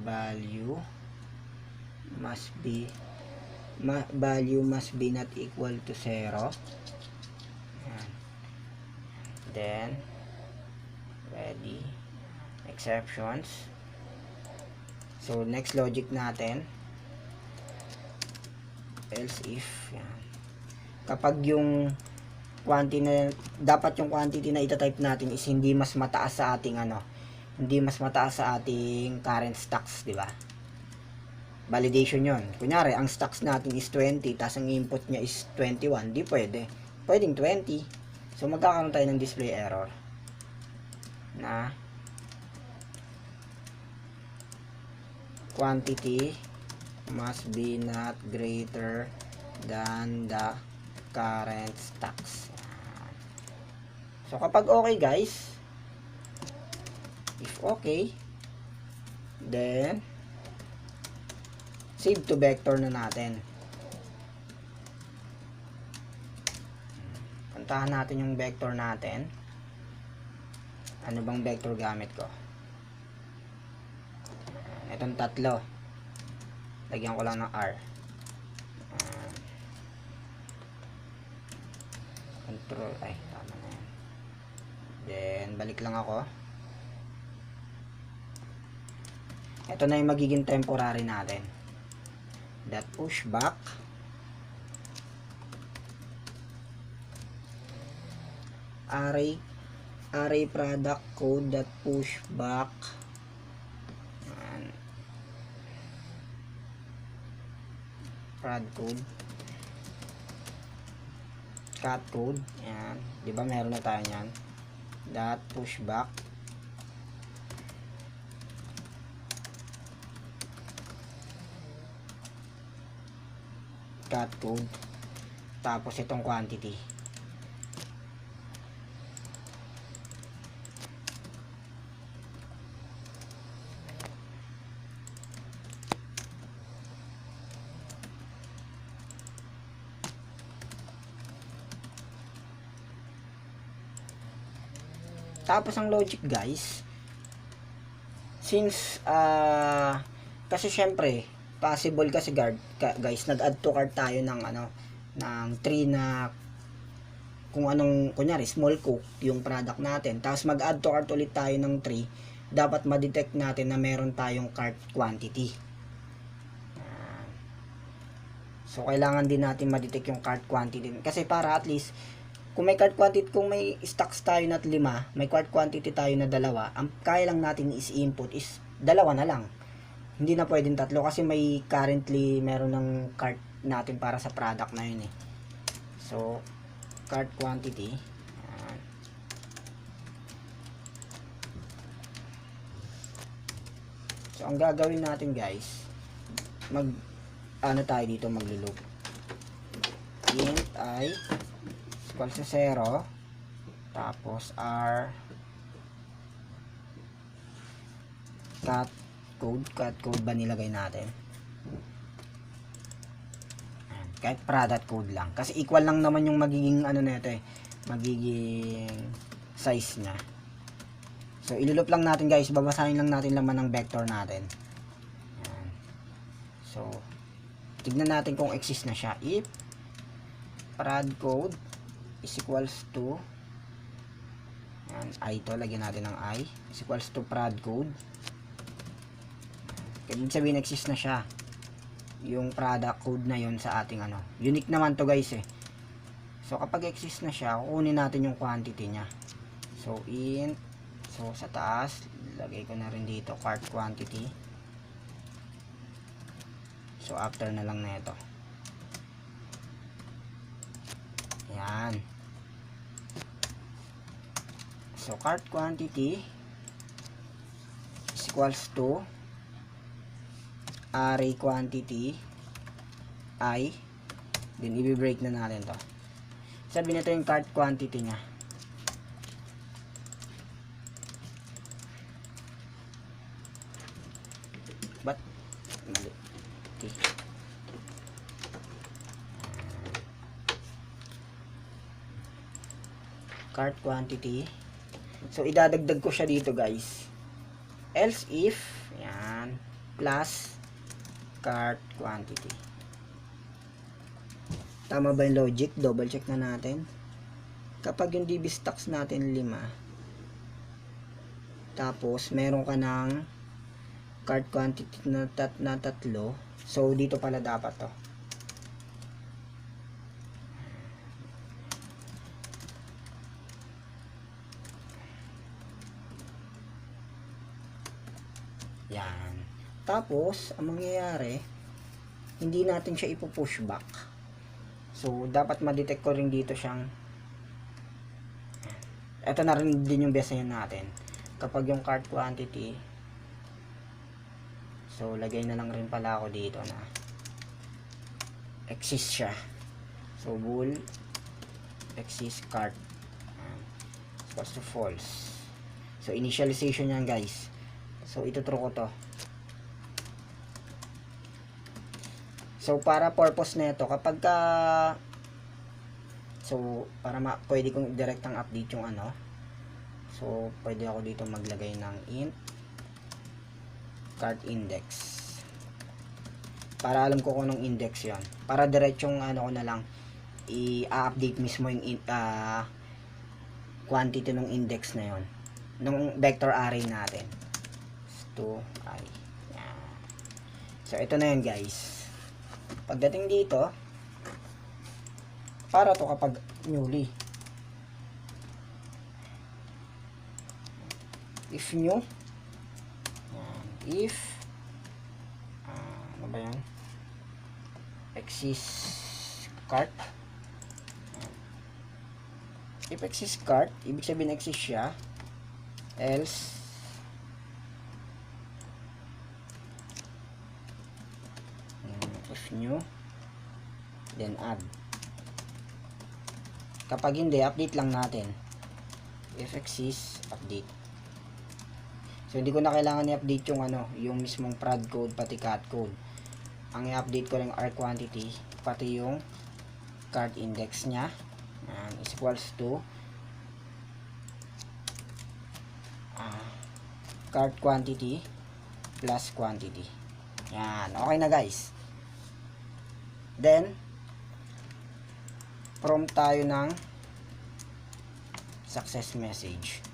Speaker 1: value must be not equal to 0. Yan. Then ready exceptions. So next logic natin, else if, yan. Kapag yung quantity na, dapat yung quantity na ita-type natin is hindi mas mataas sa ating hindi mas mataas sa ating current stocks, di ba? Validation yon. Kunyari, ang stocks natin is 20, tapos ang input niya is 21, di pwede. Pwedeng 20. So magkakaroon tayo ng display error na quantity must be not greater than the current stocks. So kapag okay guys, if okay, then save to vector na natin. Puntahan natin yung vector natin. Ano bang vector gamit ko? Itong tatlo. Lagyan ko lang ng R. Control, ay tama na yan. Then balik lang ako. Ito na yung magiging temporary natin. Dot push back. Array product code dot push back. Prod code. Cat code. Ayan. Di ba meron na tayo yan? Dot push back. Cat code. Tapos itong quantity. Tapos ang logic guys, since kasi syempre possible kasi guys, nag-add to cart tayo ng ng tree na kung anong, kunyari small cook yung product natin, tapos mag-add to cart ulit tayo ng tree, dapat ma-detect natin na meron tayong cart quantity. So kailangan din natin ma-detect yung cart quantity kasi para at least kung may cart quantity, kung may stocks tayo na 5, may cart quantity tayo na 2, ang kaya lang natin is input is 2 na lang. Hindi na pwedeng 3 kasi may currently meron ng cart natin para sa product na yun eh. So, cart quantity. Ayan. So, ang gagawin natin guys, tayo dito maglo-loop. Int I equal sa 0, tapos R cat code ba nilagay natin? Kahit product code lang kasi equal lang naman yung magiging nito eh, magiging size nya. So ilulup lang natin guys, babasahin lang natin laman ng vector natin. Ayan. So tignan natin kung exist na siya. If prod code is equals to, I to, lagyan natin ng I, is equals to prod code. Ibig sabihin exist na siya yung product code na yun sa ating unique naman to guys eh. So kapag exist na siya, kukunin natin yung quantity nya. So int, so sa taas lagay ko na rin dito cart quantity. So after na lang na ito. Yan. So cart quantity is equals to array quantity I, then i-break na natin to. Sabi nito yung cart quantity nya. But mali. Okay. Cart quantity. So idadagdag ko siya dito guys. Else if yan plus cart quantity. Tama ba yung logic? Double check na natin. Kapag yung DB stocks natin 5, tapos meron ka ng cart quantity na 3, so dito pala dapat to. Yan. Tapos, ang mangyayari, hindi natin siya ipo-push back. So, dapat ma-detect ko rin dito siyang, ito na rin din yung baseline natin. Kapag yung cart quantity, so, lagay na lang rin pala ako dito na exist siya. So, bool, exist cart, equals to false. So, initialization yan guys. So, ito true ko to. So, para purpose na ito, kapag ka, so, para pwede kong direct ang update yung ano. So, pwede ako dito maglagay ng int cart index. Para alam ko kung anong index yon. Para diretsong ano ko na lang, i-update mismo yung quantity ng index na yon. Nung vector array natin. 2i. Yan. So, ito na yun guys. Pagdating dito, para to kapag newly. If new, if ano ba yan, exists cart. If exists cart, ibig sabihin exist siya, else if new, then add. Kapag hindi, update lang natin. If exists, update. So, hindi ko na kailangan i-update yung ano, yung mismong prod code, pati cat code. Ang i-update ko lang R quantity, pati yung cart index nya. Is equals to cart quantity plus quantity. Yan. Okay na guys. Then, prompt tayo ng success message.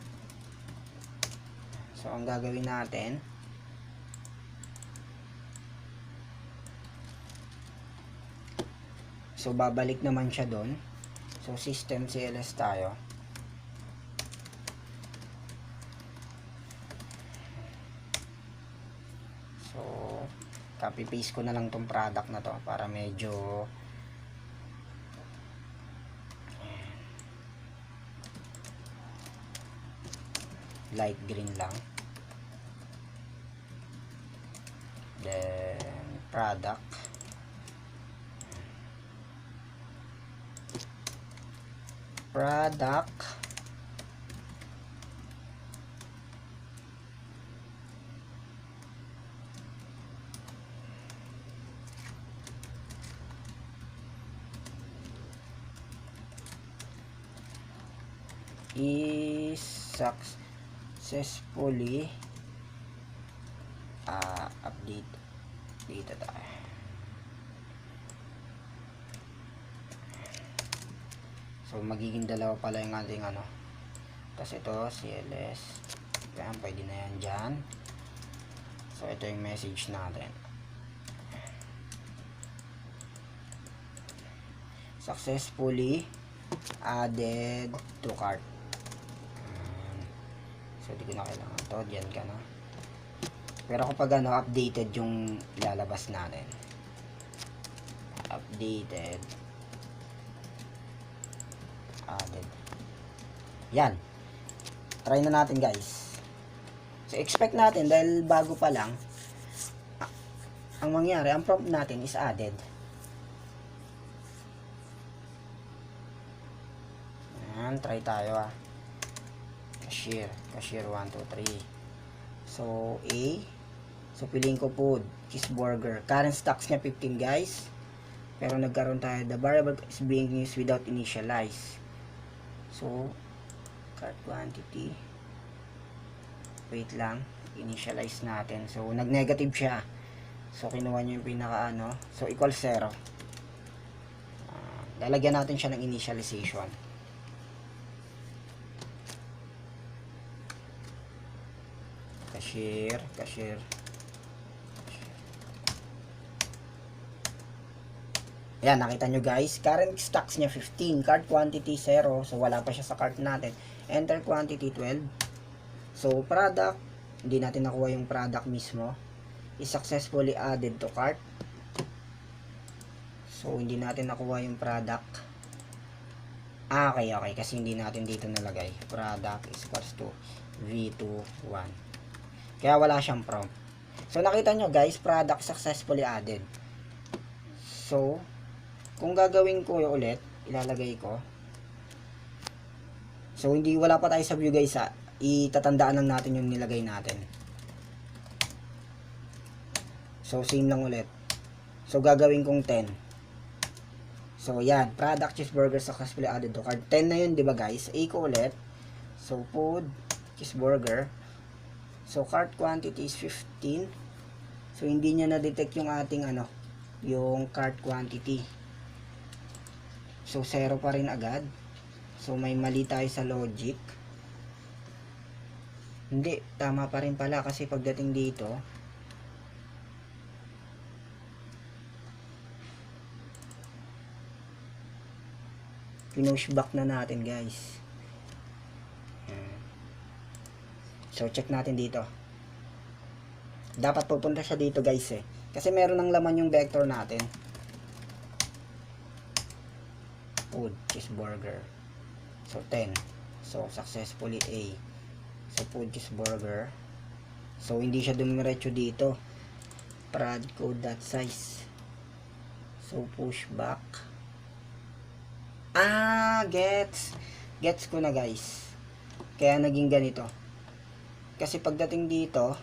Speaker 1: So, ang gagawin natin, so, babalik naman siya doon. So, system CLS tayo. So, copy paste ko na lang tong product na to para medyo light green lang. Then product is successfully update dito tayo. So, magiging dalawa pala yung ating ano. Tapos ito, CLS. Yan, pwede na yan dyan. So, ito yung message natin. Successfully added to cart. So, di ko na kailangan to. Diyan ka na. Pero kapag ano, updated yung lalabas natin. Updated. Added. Yan. Try na natin guys. So, expect natin dahil bago pa lang, ang mangyari, ang prompt natin is added. Yan. Try tayo Cashier 1, 2, 3. So, A. So, piliin ko food. Cheeseburger. Current stocks niya 15 guys. Pero nagkaroon tayo. The variable is being used without initialize. So, cart quantity. Wait lang. Initialize natin. So, nag-negative siya. So, kinuha niya yung pinaka ano. So, equal 0. Lalagyan natin siya ng initialization. Cashier. Ayan, nakita nyo guys, current stocks niya 15, cart quantity 0, so wala pa siya sa cart natin. Enter quantity 12. So, product, hindi natin nakuha yung product mismo. Is successfully added to cart. So, hindi natin nakuha yung product. Okay, kasi hindi natin dito nalagay. Product is equals to V21. Kaya wala siyang prompt. So, nakita nyo guys, product successfully added. So, kung gagawin ko ulit, ilalagay ko. So, wala pa tayo sa view guys itatandaan lang natin yung nilagay natin. So, same lang ulit. So, gagawin kong 10. So, yan. Product cheeseburger successfully added to cart. 10 na yun, di ba guys? A ko ulit. So, food, cheeseburger. So, cart quantity is 15. So, hindi niya na-detect yung ating yung cart quantity. So, 0 pa rin agad. So, may mali tayo sa logic. Hindi, tama pa rin pala kasi pagdating dito, pinush back na natin guys. So, check natin dito. Dapat pupunta siya dito guys eh. Kasi meron ng laman yung vector natin. Food, cheeseburger. So, 10. So, successfully A. So, food, cheeseburger. So, hindi siya dumiretso dito. Prod code.size. So, push back. Gets. Gets ko na guys. Kaya naging ganito. Kasi pagdating dito,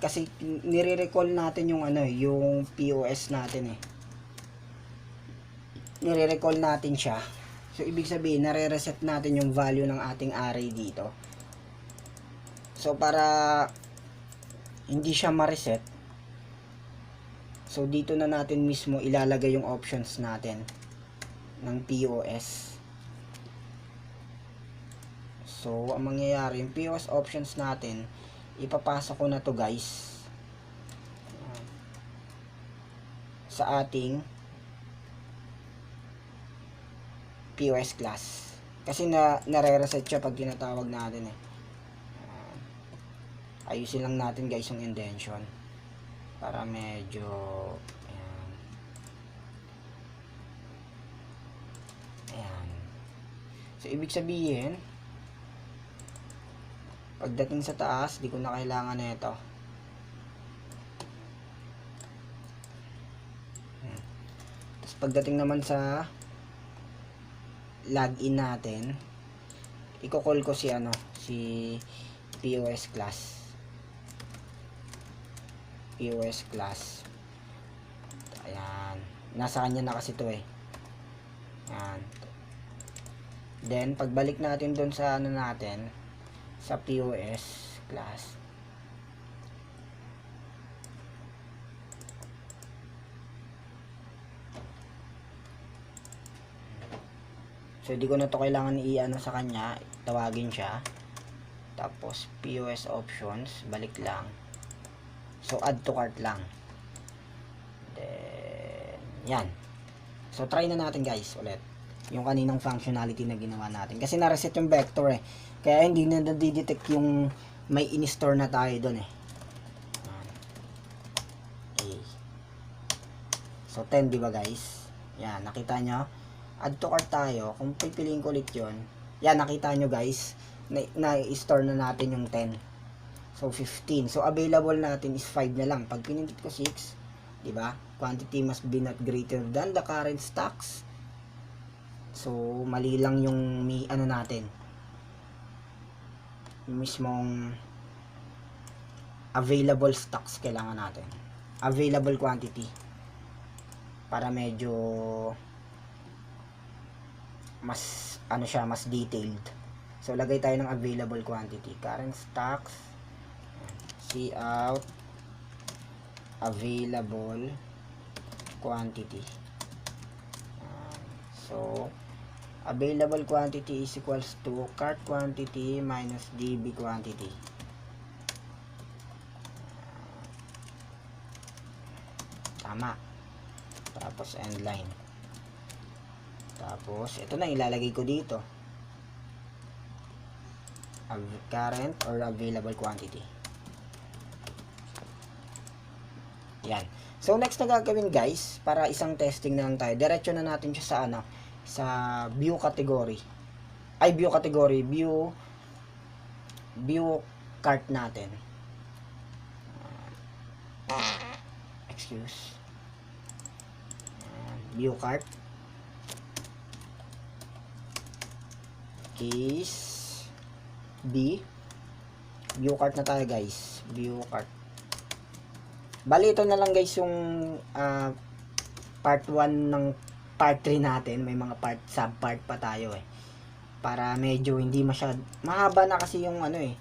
Speaker 1: kasi nire-recall natin yung yung POS natin eh. Nire-recall natin siya. So, ibig sabihin, nare-reset natin yung value ng ating array dito. So, para hindi siya ma-reset, so, dito na natin mismo ilalagay yung options natin ng POS. So, ang mangyayari, yung POS options natin, ipapasok ko na to guys sa ating POS class. Kasi nare-reset siya pag tinatawag natin eh. Ayusin lang natin guys yung indentation para medyo ayan. So, ibig sabihin, pagdating sa taas, di ko na kailangan na ito. Tapos, pagdating naman sa login natin, i-call ko si si POS class. POS class. Ayan. Nasa kanya na kasi to eh. Ayan. Then, pagbalik natin doon sa natin, sa POS class. So, di ko na to kailangan sa kanya. Tawagin siya. Tapos, POS options. Balik lang. So, add to cart lang. Then, yan. So, try na natin guys ulit. Yung kaninang functionality na ginawa natin. Kasi na-reset yung vector eh. Kaya hindi na nadidetect yung may in-store na tayo doon eh. Okay. So, 10 diba guys? Yan, nakita nyo? Add to cart tayo. Kung pipiliin ko ulit yun, yan, nakita nyo guys, na-store na natin yung 10. So, 15. So, available natin is 5 na lang. Pag pinindot ko 6, diba? Quantity must be not greater than the current stocks. So, mali lang yung natin. Yung mismong available stocks kailangan natin. Available quantity. Para medyo mas, mas detailed. So, lagay tayo ng available quantity. Current stocks. Cout available quantity. So, available quantity is equals to cart quantity minus DB quantity. Tama. Tapos end line. Tapos, ito na ilalagay ko dito. Current or available quantity. Yan. So, next na gagawin guys, para isang testing na lang tayo. Diretso na natin siya sa sa view category. Ay, view category. View cart natin. Excuse. View cart. Case B. view cart na tayo guys. View cart. Bali ito na lang guys yung part 1 ng part 3 natin. May mga sub part pa tayo eh. Para medyo hindi masyad mahaba na kasi yung ano eh.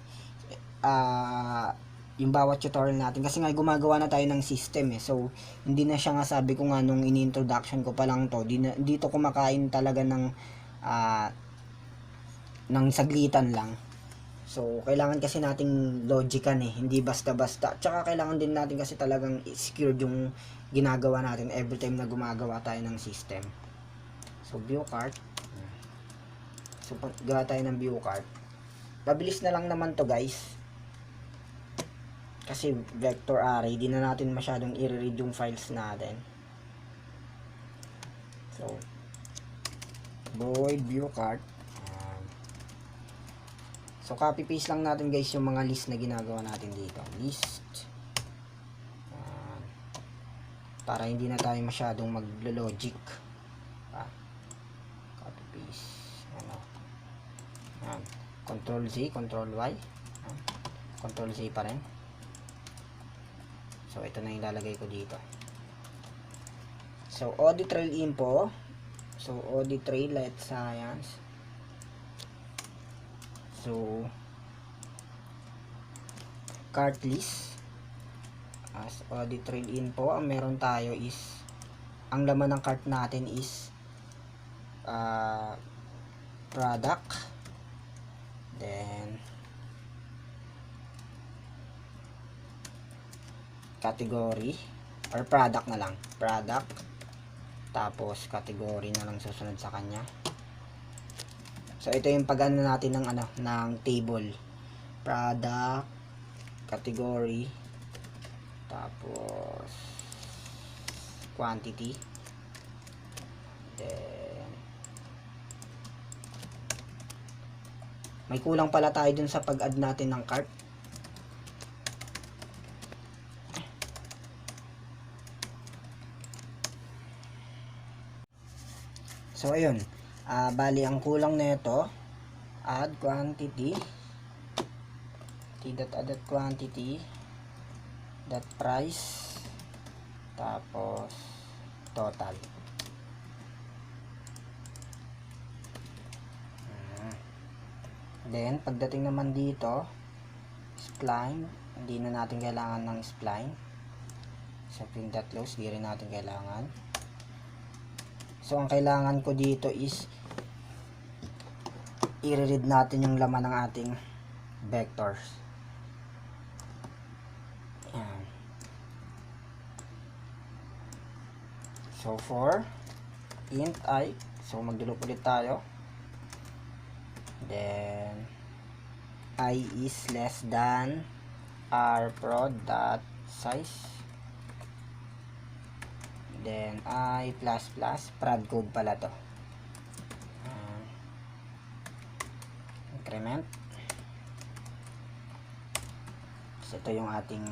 Speaker 1: Yung bawat tutorial natin kasi nga gumagawa na tayo ng system eh. So hindi na siya nga, sabi ko nga nung ini-introduction ko pa lang to, dito kumakain talaga ng saglitan lang. So kailangan kasi nating logican eh, hindi basta-basta. Tsaka kailangan din natin kasi talagang secured yung ginagawa natin every time na gumagawa tayo ng system. So view cart. So gawa tayo ng view cart. Mabilis na lang naman to guys. Kasi vector array, di na natin masyadong i-read yung files natin. So, void view cart. So, copy paste lang natin guys yung mga list na ginagawa natin dito. List. Para hindi na tayo masyadong mag-logic. Copy paste. Control Z, Control Y. Control Z pa rin. So, ito na yung lalagay ko dito. So, audit trail info. So, audit trail, let's science. So, cart list. As audit trail info, ang meron tayo is, ang laman ng cart natin is, product. Then, category or product na lang, product, tapos category na lang susunod sa kanya. So ito yung pag-ano natin ng ng table, product, category, tapos quantity, then may kulang pala tayo dun sa pag-add natin ng cart. So ayun, bali ang kulang nito, add quantity, t.add quantity, dot price, tapos total. Then pagdating naman dito, spline, hindi na natin kailangan ng spline. Sa print.close, di rin natin kailangan. So, ang kailangan ko dito is i-read natin yung laman ng ating vectors. Ayan. So, for int I, so magdulo ulit tayo. Then, I is less than rprod.size. Then, I plus plus, prod code pala to. Increment. So, ito yung ating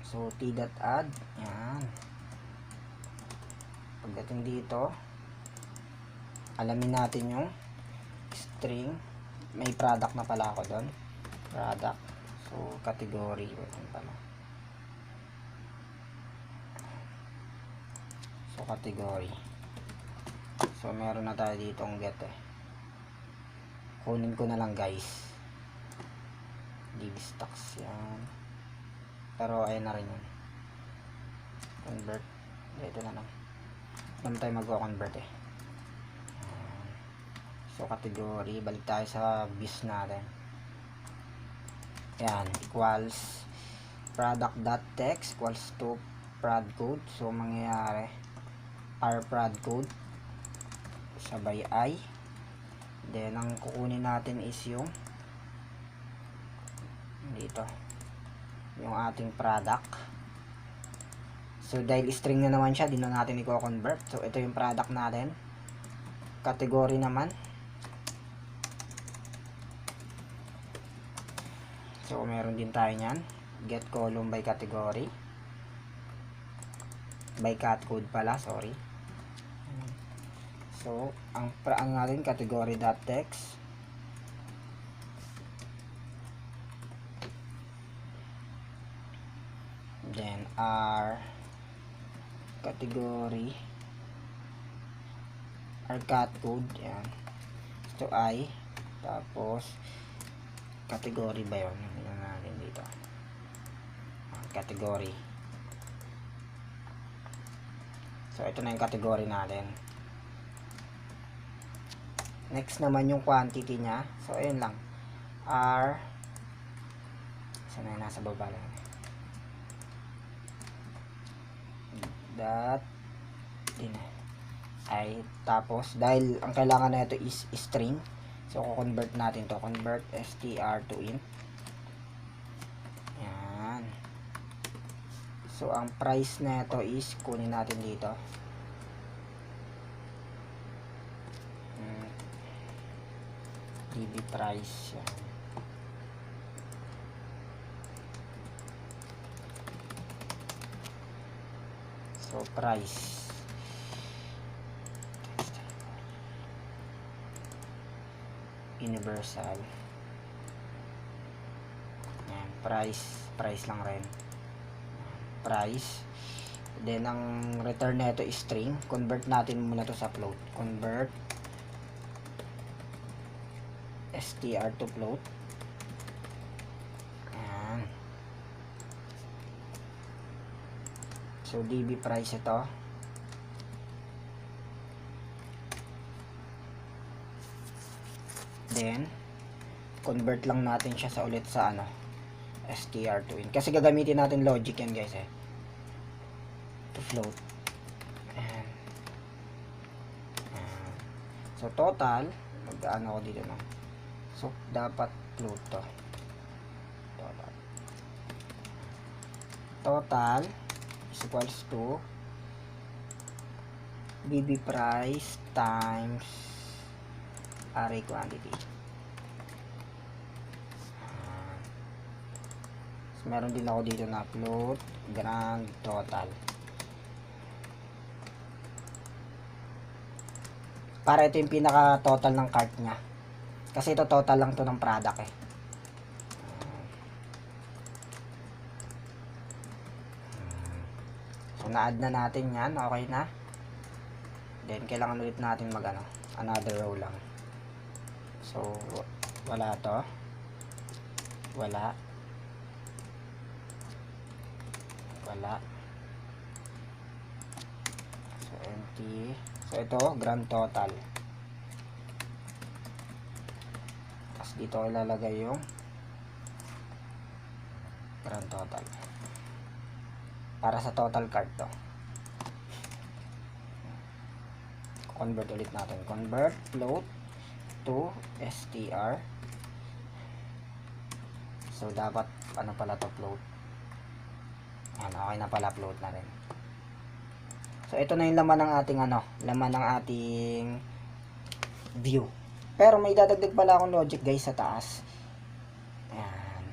Speaker 1: so, t.add. Yan. Pagdating dito, alamin natin yung string. May product na pala ako doon. Product. So, category. So, category. So, meron na tayo ditong get eh. Kunin ko na lang guys. Leave stocks yan. Pero, ayun na rin yun. Convert. Dito na lang. Naman tayo mag-convert eh. So, category. Balik tayo sa bis natin. Yan, equals product.text equals to prod code. So, mangyayari rprod code sabay I. Then, ang kukunin natin is yung dito, yung ating product. So, dahil string na naman siya, di na natin i-convert. So, ito yung product natin. Category naman. So, meron din tayo nyan. Get column by category. By cat code pala, sorry. So, ang natin, category.text. Then, our category, our cat code, yan. Ito I, tapos, category ba yun? Yan natin dito. Category. So, ito na yung category natin. Next naman yung quantity niya. So, ayun lang. R, sana yung nasa baba lang. Dot, din ay, tapos, dahil ang kailangan na ito is string. So, convert natin to. Convert str to int. Yan. So, ang price na ito is, kunin natin dito. DB price. Yan. So, price. Universal. Yan. Price lang rin. Price. Then, ang return na ito is string. Convert natin muna to sa float. Convert str to float. Ayan. So, DB price ito. Then, convert lang natin siya sa ulit sa ano, str to int. Kasi gagamitin natin logic yan guys eh. To float. Ayan. Ayan. So, total, mag-ano ko dito no. So, dapat float to. Total is equals to BB price times array quantity. So, meron din ako dito na float grand total. Para ito yung pinaka total ng cart niya. Kasi ito total lang to ng product eh. So, na-add na natin yan. Okay na. Then, kailangan ulit natin mag ano, another row lang. So, wala to. Wala. Wala. So, empty. So, ito, grand total. Dito ko ilalagay yung grand total para sa total cart to. Convert ulit natin. Convert float to str. So, dapat ano pala to, float. Ayan, okay na pala, float na rin. So, ito na yung laman ng ating ano, laman ng ating view. Pero may dadagdag pala akong logic guys sa taas. Ayan.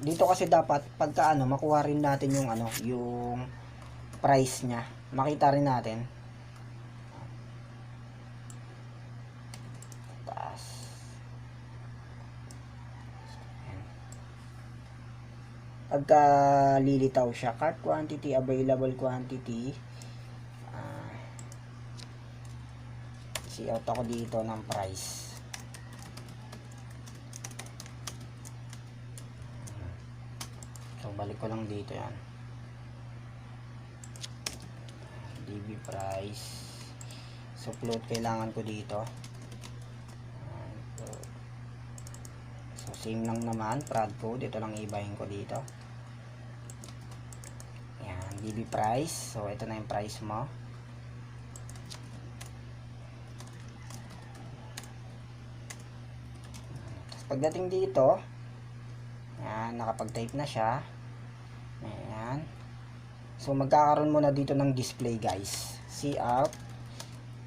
Speaker 1: Dito kasi dapat pagka ano, makuha rin natin yung ano, yung price niya. Makita rin natin. Taas. Ayan. Pagka lilitaw siya, cart quantity, available quantity. I-out ako dito ng price. So, balik ko lang dito yan. DB price. So, float kailangan ko dito. So, same lang naman. Prod code. Ito lang ibahin ko dito. Yan. DB price. So, ito na yung price mo. Pagdating dito, yan, nakapag-type na siya. Ayan. So, magkakaroon muna dito ng display, guys. See out,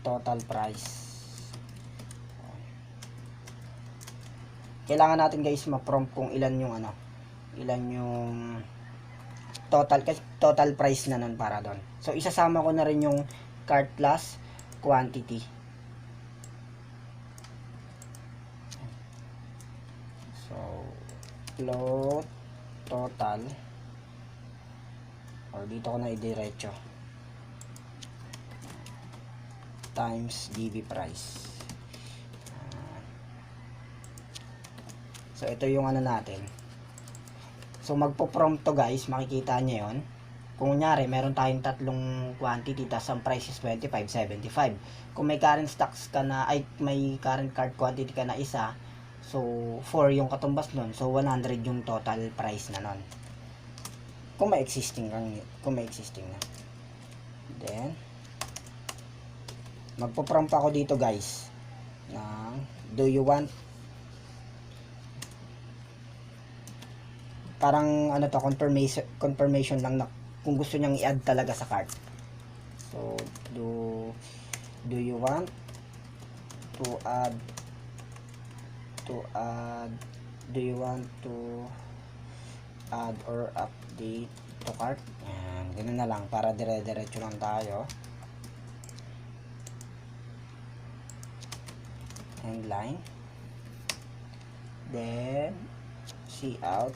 Speaker 1: total price. Kailangan natin, guys, ma-prompt kung ilan yung ano, ilan yung total, kasi total price na nun para doon. So, isasama ko na rin yung cart class quantity. So, float total, or dito ko na idiretso, times DB price. So, ito yung ano natin. So, magpo-prompt to guys. Makikita nyo yun. Kung kunyari, meron tayong tatlong quantity, tas ang price is 25.75. Kung may current stocks ka na, ay, may current card quantity ka na isa, so, 4 yung katumbas nun. So, 100 yung total price na nun. Kung may existing na. Then, magpo-prompt ako dito guys. Ng, do you want, parang ano to, confirmation lang na kung gusto niyang i-add talaga sa cart. So, do you want to add do you want to add or update to cart? Yan, ganun na lang para dire-diretso lang tayo. End line. Then, see out.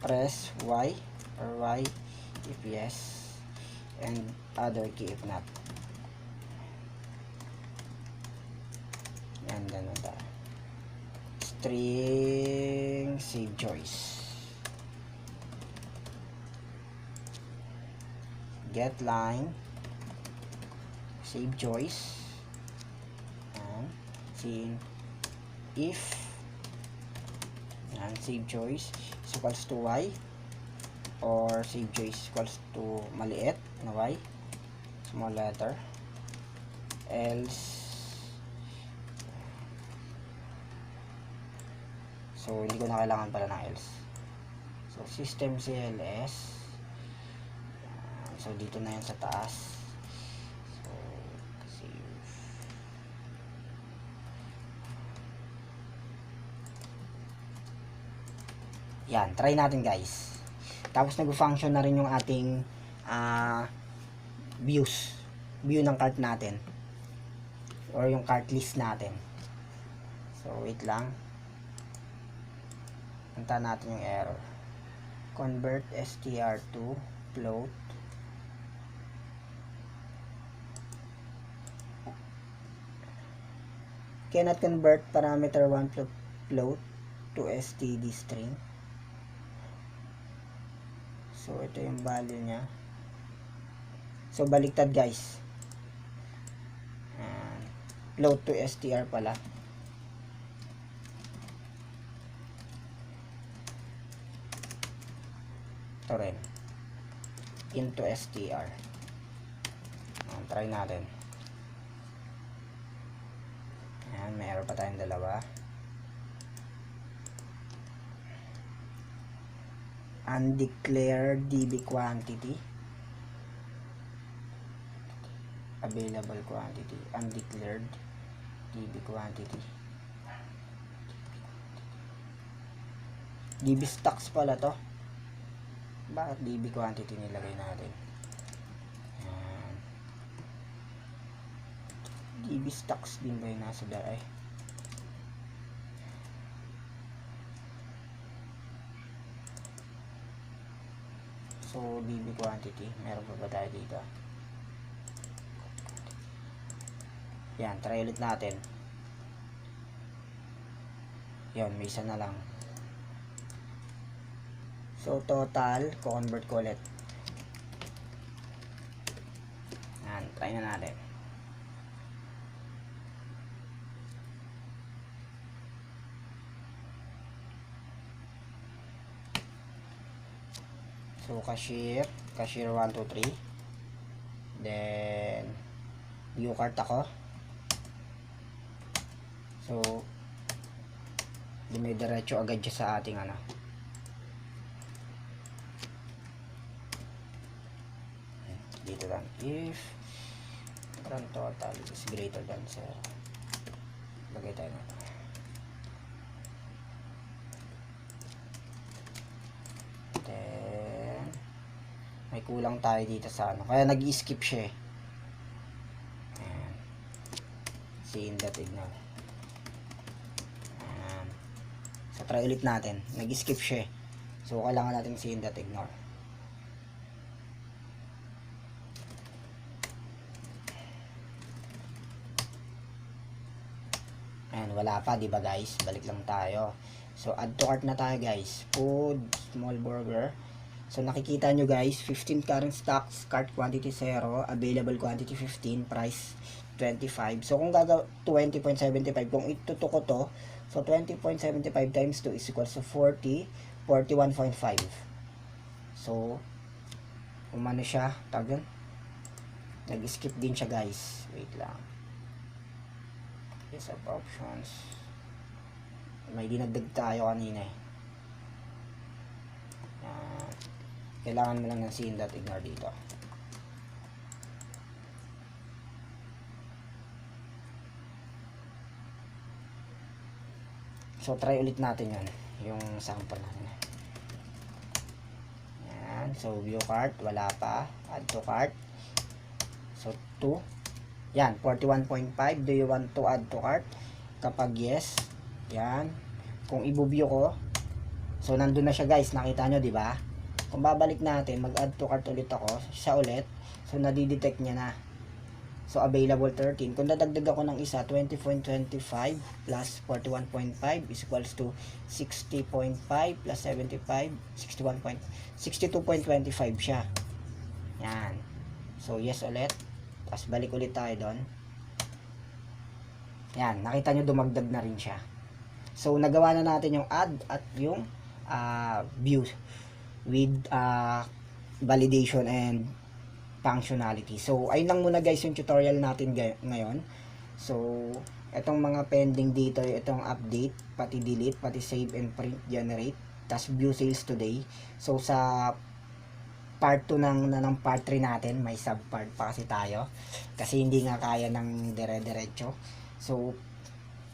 Speaker 1: Press Y or Y if yes, and other key if not. And then string save choice, get line save choice, and see if, and save choice is equals to Y, or save choice equals to maliit na Y, small letter, else. So, hindi ko na kailangan pala ng else. So, system CLS. So, dito na yan sa taas. So, save. Yan, try natin guys. Tapos nag-function na rin yung ating view ng cart natin, or yung cart list natin. So, wait lang. Punta natin yung error. Convert str to float. Cannot convert parameter 1 float to std string. So, ito yung value niya. So, baliktad guys. Float to str pala. Ito rin. Into str. Try natin. Ayan, may error pa tayong dalawa. Undeclared DB quantity, available quantity, undeclared DB quantity, DB stocks pala to. Bakit DB quantity nilagay natin? DB stocks din ba yung nasa daray? So, DB quantity. Meron pa ba tayo dito? Yan, try ulit natin. Yan, may isa na lang. So, total, convert ko ulit. Yan, try na natin. So, cashier 1, 2, 3. Then, view cart ako. So, dumidiretso agad siya sa ating ano. Dito lang. If grand total is greater than 0. Lagay tayo na. May may kulang tayo dito sa ano. Kaya nag-skip siya eh. Ayan. Seeing that ignore. Ayan. So, try ulit natin. Nag-skip siya eh. So, kailangan natin seeing that ignore. Ayan, wala pa, di ba guys? Balik lang tayo. So, add to cart na tayo guys. Food, small burger. So, nakikita nyo guys, 15 current stocks, cart quantity 0, available quantity 15, price 25. So, kung gaga 20.75, kung ituto ko to, so 20.75 times 2 is equals to 40, 41.5. So, umano siya, tawag yun? Nag-skip din siya guys. Wait lang. Yes, of options. May dinagdag tayo kanina eh. Kailangan mo lang ng seeing that ignore dito. So, try ulit natin yun. Yung sample natin. Yan. So, view cart. Wala pa. Add to cart. So, 2. Yan. 41.5. Do you want to add to cart? Kapag yes. Yan. Kung i-view ko. So, nandun na siya guys. Nakita nyo, di ba? Kung babalik natin, mag-add to cart ulit ako. Siya ulit. So, nadidetect niya na. So, available 13. Kung dadagdag ako ng isa, 20.25 plus 41.5 is equals to 60.5 plus 75, 62.25 siya. Yan. So, yes ulit. Tapos, balik ulit tayo doon. Yan. Nakita nyo, dumagdag na rin siya. So, nagawa na natin yung add at yung view with validation and functionality. So, ayun lang muna guys yung tutorial natin ngayon. So, itong mga pending dito, itong update, pati delete, pati save and print, generate, tas view sales today. So, sa part 2 ng part 3 natin, may sub part pa kasi tayo. Kasi hindi nga kaya ng dire-diretso. So,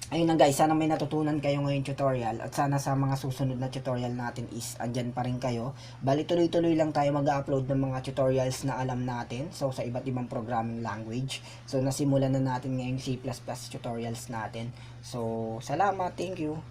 Speaker 1: ayun lang guys, sana may natutunan kayo ngayong tutorial at sana sa mga susunod na tutorial natin is andyan pa rin kayo. Bali tuloy-tuloy lang tayo mag-upload ng mga tutorials na alam natin. So sa iba't ibang programming language. So nasimulan na natin ngayong C++ tutorials natin. So salamat, thank you.